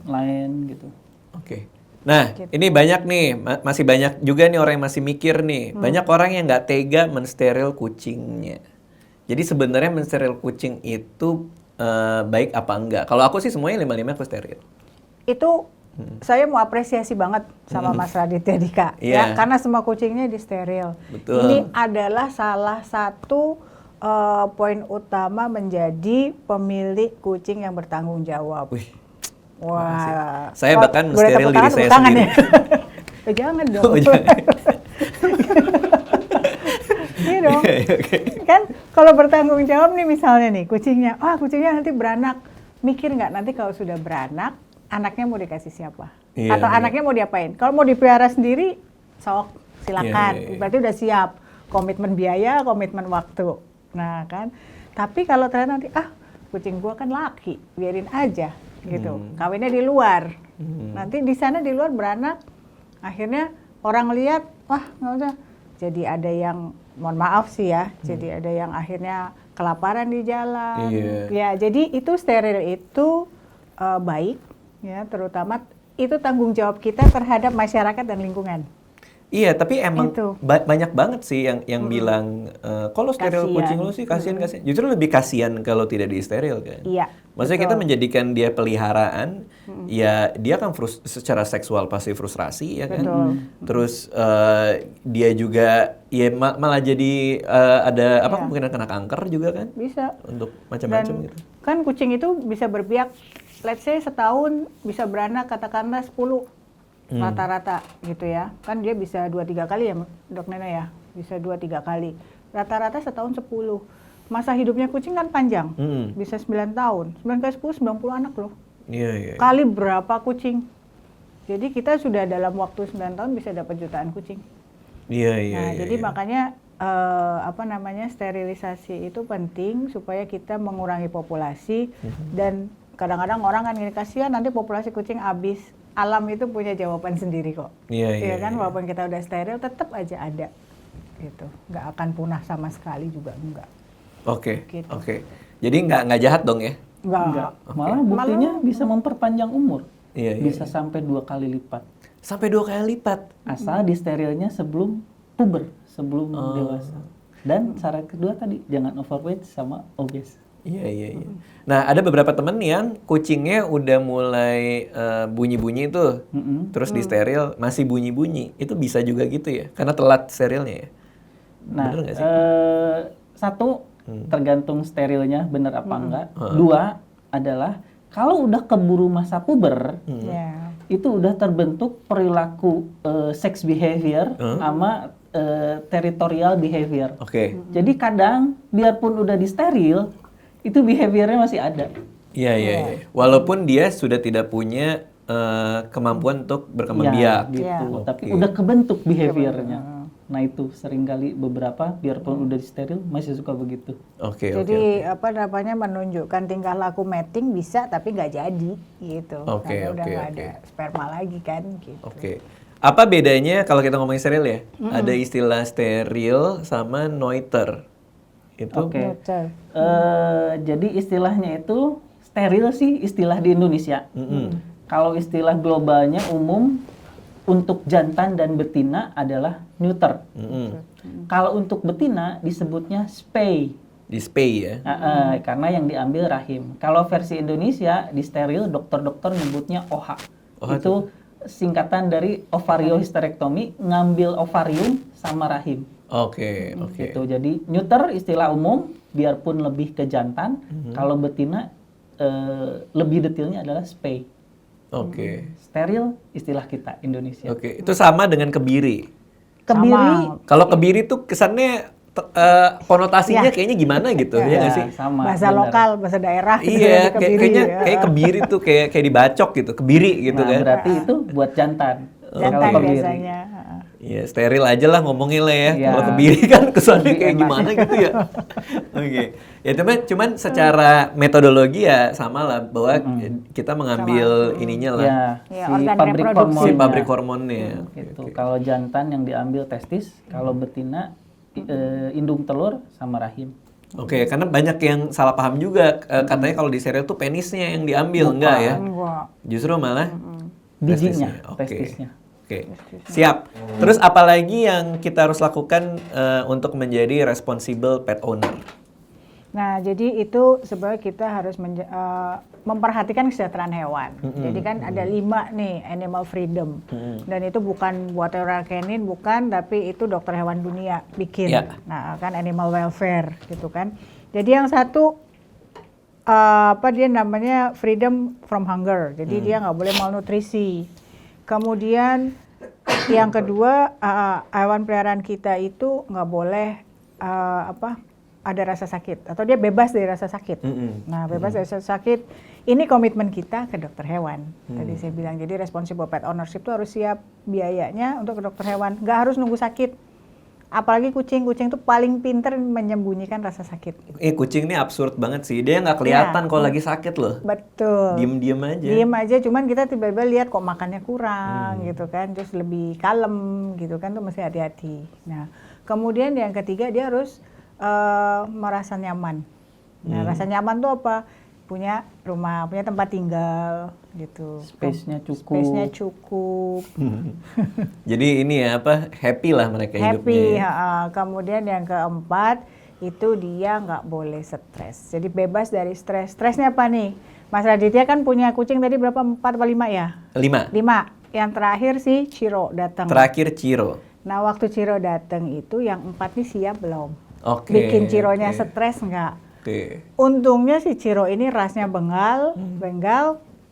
lain gitu. Oke. Nah, ini banyak nih, masih banyak juga nih orang yang masih mikir nih. Banyak orang yang nggak tega mensteril kucingnya. Jadi sebenarnya mensteril kucing itu baik apa enggak? Kalau aku sih semuanya 5-5 aku steril. Itu saya mau apresiasi banget sama Mas Raditya Dika. Ya, karena semua kucingnya disteril. Betul. Ini adalah salah satu poin utama menjadi pemilik kucing yang bertanggung jawab. Wih. Wah, Saya bahkan boleh steril tepuk diri tangan, saya tepuk tangan sendiri. Ya? Jangan dong. Oh, jangan. Iya dong. Kan kalau bertanggung jawab nih misalnya nih kucingnya nanti beranak. Mikir nggak nanti kalau sudah beranak, anaknya mau dikasih siapa? Iya, Atau anaknya mau diapain? Kalau mau dipelihara sendiri, sok silakan. Iya. Berarti udah siap. Komitmen biaya, komitmen waktu. Nah kan. Tapi kalau ternyata nanti, kucing gua kan laki, biarin aja gitu. Kawinnya di luar. Nanti di sana di luar beranak, akhirnya orang lihat, wah nggak usah. Jadi ada yang, mohon maaf sih ya, jadi ada yang akhirnya kelaparan di jalan. Ya, jadi itu steril itu baik, ya terutama itu tanggung jawab kita terhadap masyarakat dan lingkungan. Iya, tapi emang Itu. banyak banget sih yang bilang kalau steril Kasian. kucing lu sih kasihan. Justru lebih kasihan kalau tidak di-steril kan. Iya. Maksudnya kita menjadikan dia peliharaan, ya dia kan secara seksual pasti frustrasi ya kan. Betul. Terus dia juga ya malah jadi ada mungkin kena kanker juga kan. Bisa. Untuk macam-macam gitu. Kan kucing itu bisa berbiak, let's say setahun bisa beranak katakanlah 10 rata-rata gitu ya. Kan dia bisa 2-3 kali ya Dok Nena ya bisa 2-3 kali. Rata-rata setahun 10. Masa hidupnya kucing kan panjang, bisa 9 tahun. 9 kali 10, 90 anak loh. Iya, iya. Kali berapa kucing? Jadi kita sudah dalam waktu 9 tahun bisa dapat jutaan kucing. Iya, iya, Nah, iya. jadi iya. makanya sterilisasi itu penting supaya kita mengurangi populasi dan kadang-kadang orang kan gini, kasihan nanti populasi kucing habis. Alam itu punya jawaban sendiri kok. Iya, iya, Ya kan, iya. walaupun kita udah steril tetap aja ada. Gitu. Nggak akan punah sama sekali juga enggak. Oke, Gitu. oke. Jadi nggak jahat dong ya? Enggak. Malah buktinya bisa memperpanjang umur. Iya, iya, Bisa sampai 2 kali lipat. Sampai 2 kali lipat. Asal di sterilnya sebelum puber, sebelum dewasa. Dan syarat kedua tadi, jangan overweight sama obes. Iya, iya, iya. Nah, ada beberapa temen yang kucingnya udah mulai bunyi-bunyi tuh. Terus di steril masih bunyi-bunyi. Itu bisa juga gitu ya? Karena telat sterilnya ya? Nah, Bener nggak sih? satu, tergantung sterilnya bener apa enggak. Dua, adalah kalau udah keburu masa puber, Ya. itu udah terbentuk perilaku sex behavior sama territorial behavior. Oke. Jadi kadang biarpun udah di steril, itu behaviornya masih ada. Iya, iya, iya. Walaupun dia sudah tidak punya kemampuan untuk berkembang Ya, biak. gitu. Oke. Tapi udah kebentuk behaviornya. Nah itu seringkali beberapa biarpun udah di steril masih suka begitu. Oke, oke, Jadi oke. menunjukkan tingkah laku mating bisa tapi nggak jadi gitu. Oke, Karena udah oke, nggak oke. ada sperma lagi kan gitu. Oke. Apa bedanya kalau kita ngomongin steril ya? Ada istilah steril sama neuter. Itu Oke. Betul. Jadi istilahnya itu steril sih istilah di Indonesia. Kalau istilah globalnya umum untuk jantan dan betina adalah neuter. Kalau untuk betina disebutnya spay. di spay ya. Karena yang diambil rahim. Kalau versi Indonesia di steril dokter-dokter nyebutnya OH. Itu singkatan dari ovariohysterektomi, ngambil ovarium sama rahim. Oke, oke. Gitu. Jadi neuter istilah umum biarpun lebih ke jantan, kalau betina lebih detailnya adalah spay. Oke. Steril istilah kita Indonesia. Oke, itu sama dengan kebiri. Kebiri Kalau kebiri tuh kesannya konotasinya kayaknya gimana gitu, ya nggak sih? sama. Bahasa benar. lokal, bahasa daerah gitu Iya, jadi kebiri, kayaknya ya. kayak kebiri tuh kayak dibacok gitu, kebiri gitu Nah, kan. berarti itu buat jantan. Jantan Kalau kebiri. biasanya. Iya, steril aja lah ngomongin lah ya. Iya. Kalau kebiri kan kesannya Lebih kayak enak. gimana gitu ya. Oke. Ya cuman secara metodologi ya sama lah bahwa kita mengambil ininya lah. Ya, Ya, si organ pabrik reproduksi. Si hormonnya. pabrik hormonnya. Gitu. Kalau jantan yang diambil testis, kalau betina indung telur sama rahim. Oke, karena banyak yang salah paham juga. Katanya kalau di steril tuh penisnya yang diambil, enggak ya? Enggak. Justru malah Bijinya, testisnya. Oke. testisnya. Oke, siap. Terus apalagi yang kita harus lakukan untuk menjadi responsible pet owner? Nah, jadi itu sebenarnya kita harus memperhatikan kesejahteraan hewan. Jadi kan ada 5 nih animal freedom, dan itu bukan buat orang kanin, bukan, tapi itu dokter hewan dunia bikin. Ya. Nah, kan animal welfare gitu kan. Jadi yang satu dia namanya freedom from hunger. Jadi dia nggak boleh malnutrisi. Kemudian yang kedua hewan peliharaan kita itu nggak boleh ada rasa sakit atau dia bebas dari rasa sakit. Nah, bebas dari rasa sakit ini komitmen kita ke dokter hewan. Tadi saya bilang jadi responsible pet ownership itu harus siap biayanya untuk ke dokter hewan. Nggak harus nunggu sakit. Apalagi kucing tuh paling pinter menyembunyikan rasa sakit. Kucing ini absurd banget sih. Dia nggak kelihatan kalau lagi sakit loh. Betul. Diem-diem aja. Diem aja, cuman kita tiba-tiba lihat kok makannya kurang gitu kan, terus lebih kalem gitu kan, tuh mesti hati-hati. Nah, kemudian yang ketiga dia harus merasa nyaman. Nah, rasa nyaman tuh apa? Punya rumah, punya tempat tinggal gitu. Space-nya cukup. Space-nya cukup. Jadi ini ya happy lah mereka Happy. hidupnya. Kemudian yang keempat itu dia nggak boleh stres. Jadi bebas dari stres. Stresnya apa nih? Mas Raditya kan punya kucing tadi berapa? 4 atau 5 ya? 5. 5. Yang terakhir si Ciro datang. Terakhir Ciro. Nah, waktu Ciro datang itu yang 4 nih siap belum? Oke. Bikin Cironya oke. stres nggak? Oke. Untungnya si Ciro ini rasnya Bengal,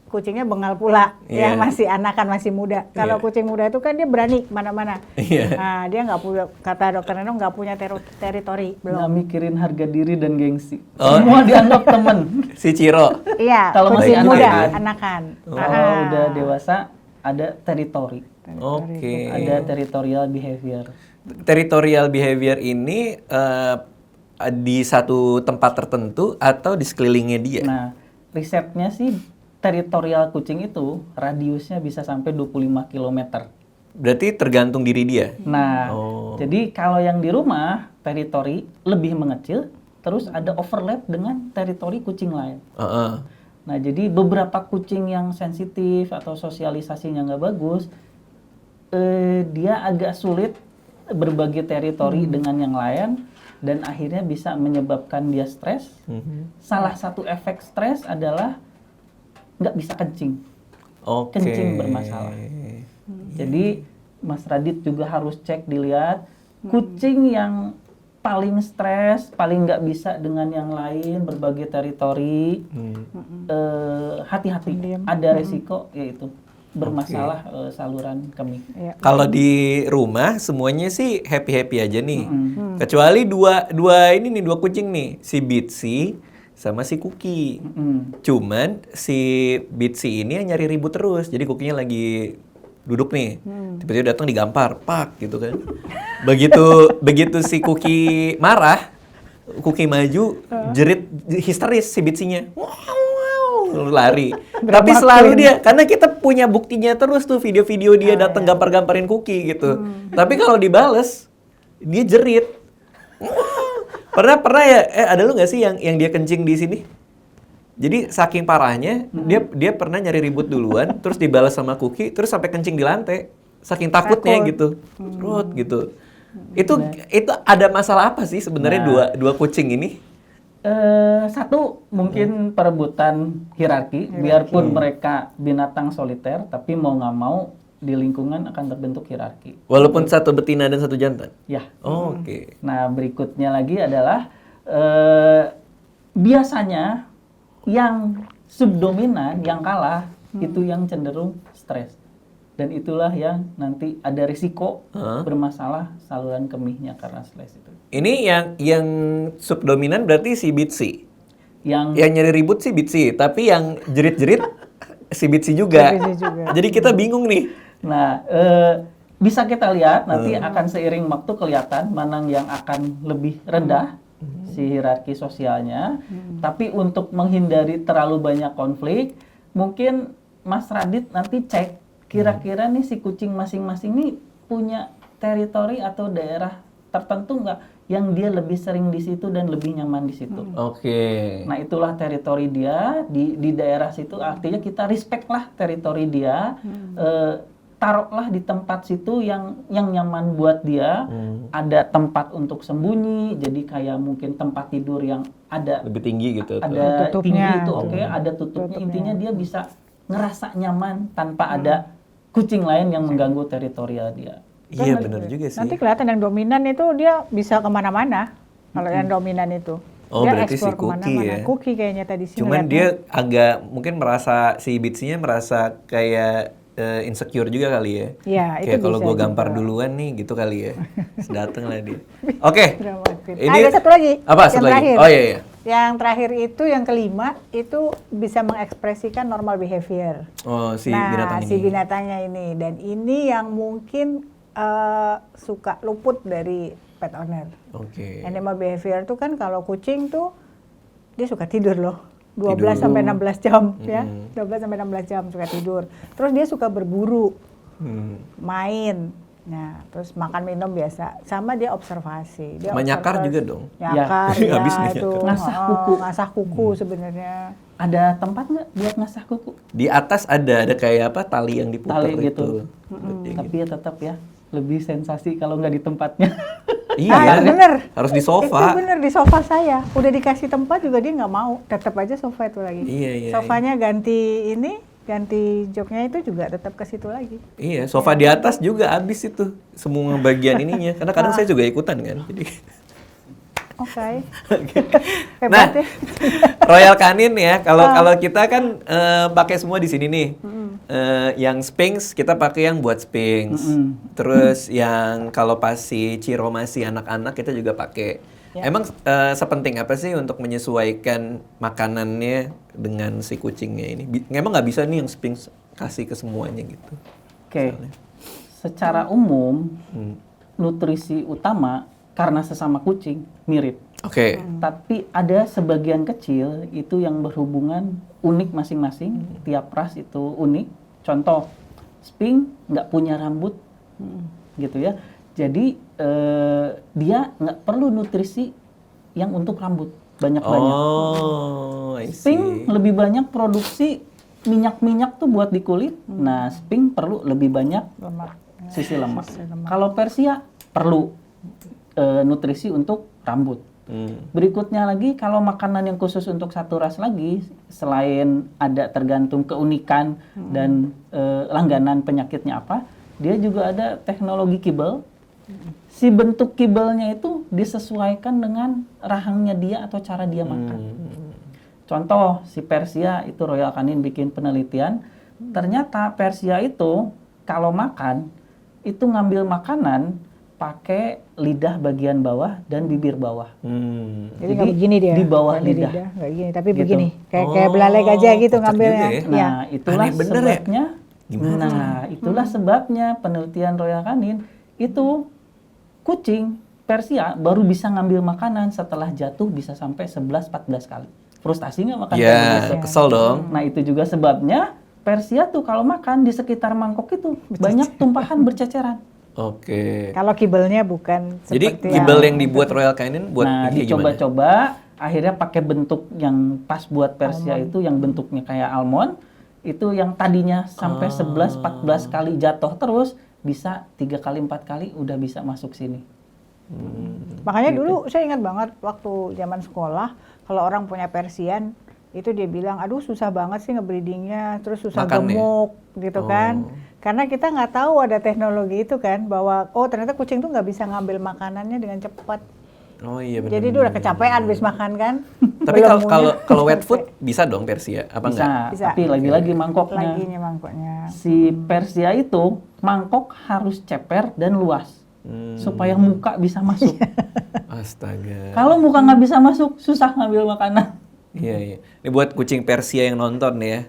kucingnya bengal pula, Iya. yang masih anakan, masih muda. Kalau Iya. kucing muda itu kan dia berani kemana-mana. Iya. Nah, dia nggak punya, kata dokter Neno nggak punya teritori, Nggak belum. mikirin harga diri dan gengsi. Oh. Semua dianggap temen. Si Ciro. Iya, Kalau kucing masih muda, anakan. anakan. Kalau udah dewasa ada teritori. Oke. Ada territorial behavior. Territorial behavior ini di satu tempat tertentu atau di sekelilingnya dia? Nah, risetnya sih teritorial kucing itu radiusnya bisa sampai 25 km. Berarti tergantung diri dia. Nah, Oh. jadi kalau yang di rumah teritori lebih mengecil, terus ada overlap dengan teritori kucing lain. Heeh. Nah, jadi beberapa kucing yang sensitif atau sosialisasinya nggak bagus, dia agak sulit berbagi teritori dengan yang lain dan akhirnya bisa menyebabkan dia stres. Salah satu efek stres adalah nggak bisa kencing. Oke. Kencing bermasalah. Jadi Mas Radit juga harus cek dilihat kucing yang paling stres, paling nggak bisa dengan yang lain berbagi teritori. Hati-hati, ada resiko yaitu bermasalah saluran kemih. Iya. Kalau di rumah semuanya sih happy-happy aja nih. Kecuali dua kucing nih, si Bitsy sama si Cookie. Cuman si Bitsy ini yang nyari ribut terus. Jadi Cookie-nya lagi duduk nih. Tiba-tiba datang digampar, pak gitu kan. Begitu si Cookie marah, Cookie maju, jerit histeris si Bitsy-nya. Wow, lari. Tapi selalu dia, karena kita punya buktinya terus tuh video-video dia datang gampar-gamparin Cookie gitu. Tapi kalau dibales, dia jerit. Pernah ya, ada lu nggak sih yang dia kencing di sini? Jadi saking parahnya, dia pernah nyari ribut duluan, terus dibalas sama Cookie, terus sampai kencing di lantai. Saking takutnya Takut. gitu. Rot gitu. Itu ada masalah apa sih sebenarnya dua kucing ini? Satu mungkin perebutan hierarki, biarpun mereka binatang soliter, tapi mau nggak mau di lingkungan akan terbentuk hierarki. Walaupun satu betina dan satu jantan. Ya. Oh, oke. Nah, berikutnya lagi adalah biasanya yang subdominan, yang kalah, itu yang cenderung stres. Dan itulah yang nanti ada risiko bermasalah saluran kemihnya karena stres itu. Ini yang subdominan berarti si Bitsy. Yang Yang nyari ribut sih Bitsy, tapi yang jerit-jerit si Bitsy juga. Si Bitsy juga. Jadi kita bingung nih. Nah, bisa kita lihat nanti akan seiring waktu kelihatan mana yang akan lebih rendah si hierarki sosialnya. Tapi untuk menghindari terlalu banyak konflik, mungkin Mas Radit nanti cek kira-kira nih si kucing masing-masing nih punya teritori atau daerah tertentu nggak yang dia lebih sering di situ dan lebih nyaman di situ. Oke. Nah, itulah teritori dia di daerah situ, artinya kita respect lah teritori dia, taruhlah di tempat situ yang nyaman buat dia, ada tempat untuk sembunyi, jadi kayak mungkin tempat tidur yang ada Lebih tinggi gitu. ada Tutupnya. tinggi itu oke, ada tutupnya, intinya dia bisa ngerasa nyaman tanpa ada kucing lain yang mengganggu teritorial dia. Iya benar juga sih. Nanti kelihatan yang dominan itu dia bisa kemana-mana. Kalau yang dominan itu. Oh, Dia berarti si explore Cookie kemana-mana. ya? Cookie kayaknya tadi sih. Cuman ngeliatnya. dia agak mungkin merasa si Bitsy-nya merasa kayak insecure juga kali ya. Iya, itu Kayak kalau bisa gue gampar juga. duluan nih gitu kali ya. Terus dateng lah dia. Oke. Dramatis. Ini Ada satu lagi. Apa yang satu lagi? terakhir. Oh iya iya. Yang terakhir itu yang kelima itu bisa mengekspresikan normal behavior. Oh si nah, binatang ini. si binatangnya ini, dan ini yang mungkin suka luput dari pet owner. Oke. Animal behavior itu kan kalau kucing tuh dia suka tidur loh. 12 Tidur. sampai 16 jam ya. 12 sampai 16 jam suka tidur. Terus dia suka berburu, main. Nah, terus makan minum biasa. Sama dia observasi. Dia Menyakar observasi. juga dong. Nyakar Ya. ya, Habis nih itu. nyakar. Ngasah kuku. Ngasah kuku sebenarnya. Ada tempat nggak buat ngasah kuku? Di atas ada kayak apa tali yang diputar Tali gitu. Berarti Tapi ya tetap ya lebih sensasi kalau nggak di tempatnya. Iya. Ah, bener. Harus di Itu sofa. bener, di sofa saya. Udah dikasih tempat juga dia nggak mau. Tetap aja sofa itu lagi. Iya, iya, Sofanya ganti ini, ganti joknya itu juga tetap ke situ lagi. Iya, sofa di atas juga habis itu semua bagian ininya. Karena kadang saya juga ikutan kan. Jadi Oke. Nah, Hebat ya. Royal Canin ya. Kalau kita kan pakai semua di sini nih. Yang Sphynx kita pakai yang buat Sphynx. Terus yang kalau pas si Ciro masih anak-anak kita juga pakai. Ya. Emang sepenting apa sih untuk menyesuaikan makanannya dengan si kucingnya ini? Emang nggak bisa nih yang Sphynx kasih ke semuanya gitu? Oke. Secara umum nutrisi utama karena sesama kucing mirip. Oke. Tapi ada sebagian kecil itu yang berhubungan unik masing-masing. Tiap ras itu unik. Contoh, Sphynx nggak punya rambut, gitu ya. Jadi dia nggak perlu nutrisi yang untuk rambut banyak-banyak. Oh, I see. Sphynx lebih banyak produksi minyak-minyak tuh buat di kulit. Nah, Sphynx perlu lebih banyak Lemak. sisi lemak. Sisi lemak. Kalau Persia perlu nutrisi untuk rambut. Berikutnya lagi, kalau makanan yang khusus untuk satu ras lagi, selain ada tergantung keunikan dan langganan penyakitnya apa, dia juga ada teknologi kibel. Si bentuk kibelnya itu disesuaikan dengan rahangnya dia atau cara dia makan. Contoh, si Persia itu Royal Canin bikin penelitian, ternyata Persia itu kalau makan, itu ngambil makanan pakai lidah bagian bawah dan bibir bawah. Jadi nggak begini dia. Di bawah Bukan di lidah. nggak gini, tapi Gitu. begini. Kayak belalai gajah gitu kocak ngambilnya. juga ya. Iya. Nah, itulah Aneh bener ya? sebabnya. Nah, itulah sebabnya penelitian Royal Canin itu kucing Persia baru bisa ngambil makanan setelah jatuh bisa sampai 11-14 kali. Frustasi nggak makan kayak Ya, begitu? kesel dong. Nah, itu juga sebabnya Persia tuh kalau makan di sekitar mangkok itu banyak tumpahan berceceran. Oke. Kalau kibelnya bukan Jadi seperti kibel yang dibuat Royal Canin buat Nah, ini kayak gimana? dicoba-coba, akhirnya pakai bentuk yang pas buat Persia itu, yang bentuknya kayak almond, itu yang tadinya sampai 11-14 kali jatuh terus, bisa 3 kali 4 kali udah bisa masuk sini. Makanya dulu saya ingat banget waktu zaman sekolah, kalau orang punya Persian, itu dia bilang, aduh susah banget sih ngebreedingnya, terus susah Makannya? gemuk gitu kan. Karena kita nggak tahu ada teknologi itu kan, bahwa oh ternyata kucing tuh nggak bisa ngambil makanannya dengan cepat. Oh iya benar. Jadi dia udah kecapean habis makan kan. Tapi Belum kalau wet punya. food bisa dong Persia apa Bisa, enggak? Bisa. tapi lagi-lagi mangkoknya. Lagi nih mangkoknya. Si Persia itu, mangkok harus ceper dan luas, supaya muka bisa masuk. Astaga. Kalau muka nggak bisa masuk, susah ngambil makanan. Iya iya. Ini buat kucing Persia yang nonton nih ya.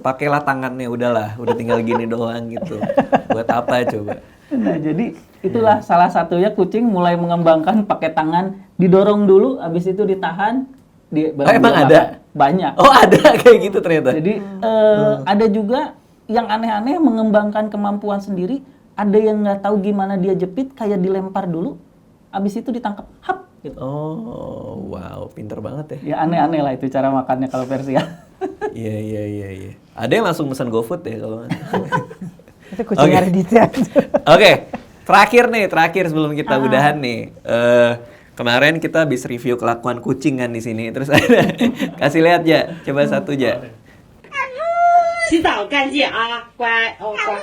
Pakailah tangannya udahlah, udah tinggal gini doang gitu. Buat apa coba? Nah, jadi itulah salah satunya kucing mulai mengembangkan pakai tangan, didorong dulu, habis itu ditahan. Oh, emang ada? Banyak. Oh ada kayak gitu ternyata. Jadi ada juga yang aneh-aneh mengembangkan kemampuan sendiri. Ada yang nggak tahu gimana dia jepit, kayak dilempar dulu, habis itu ditangkap, hap, gitu. Oh wow, pinter banget ya. Ya aneh-aneh lah itu cara makannya kalau Persia. Iya iya iya iya. Ada yang langsung pesan GoFood ya kalau. Itu kucing Oke. Ardita. Oke, terakhir sebelum kita udahan nih. Kemarin kita habis review kelakuan kucing kan di sini. Terus ada kasih lihat ya, coba satu aja. 洗澡干净啊，乖哦乖，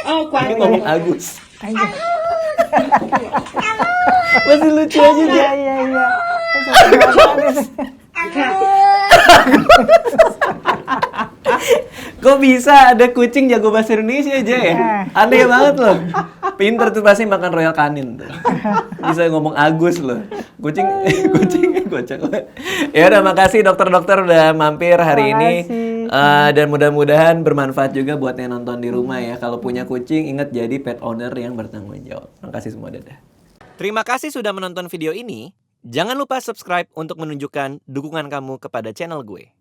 哦乖 Ini ngomong Agus. Ayo. Masih lucu aja dia. Iya iya iya. 你看。 Kok bisa ada kucing jago bahasa Indonesia aja ya? Aneh banget loh. Pinter tuh pasti makan Royal Canin tuh. Bisa ngomong Agus loh. Kucing kocak. Ya udah makasih dokter-dokter udah mampir hari ini. Dan mudah-mudahan bermanfaat juga buat yang nonton di rumah ya. Kalau punya kucing ingat jadi pet owner yang bertanggung jawab. Makasih semua, dadah. Terima kasih sudah menonton video ini. Jangan lupa subscribe untuk menunjukkan dukungan kamu kepada channel gue.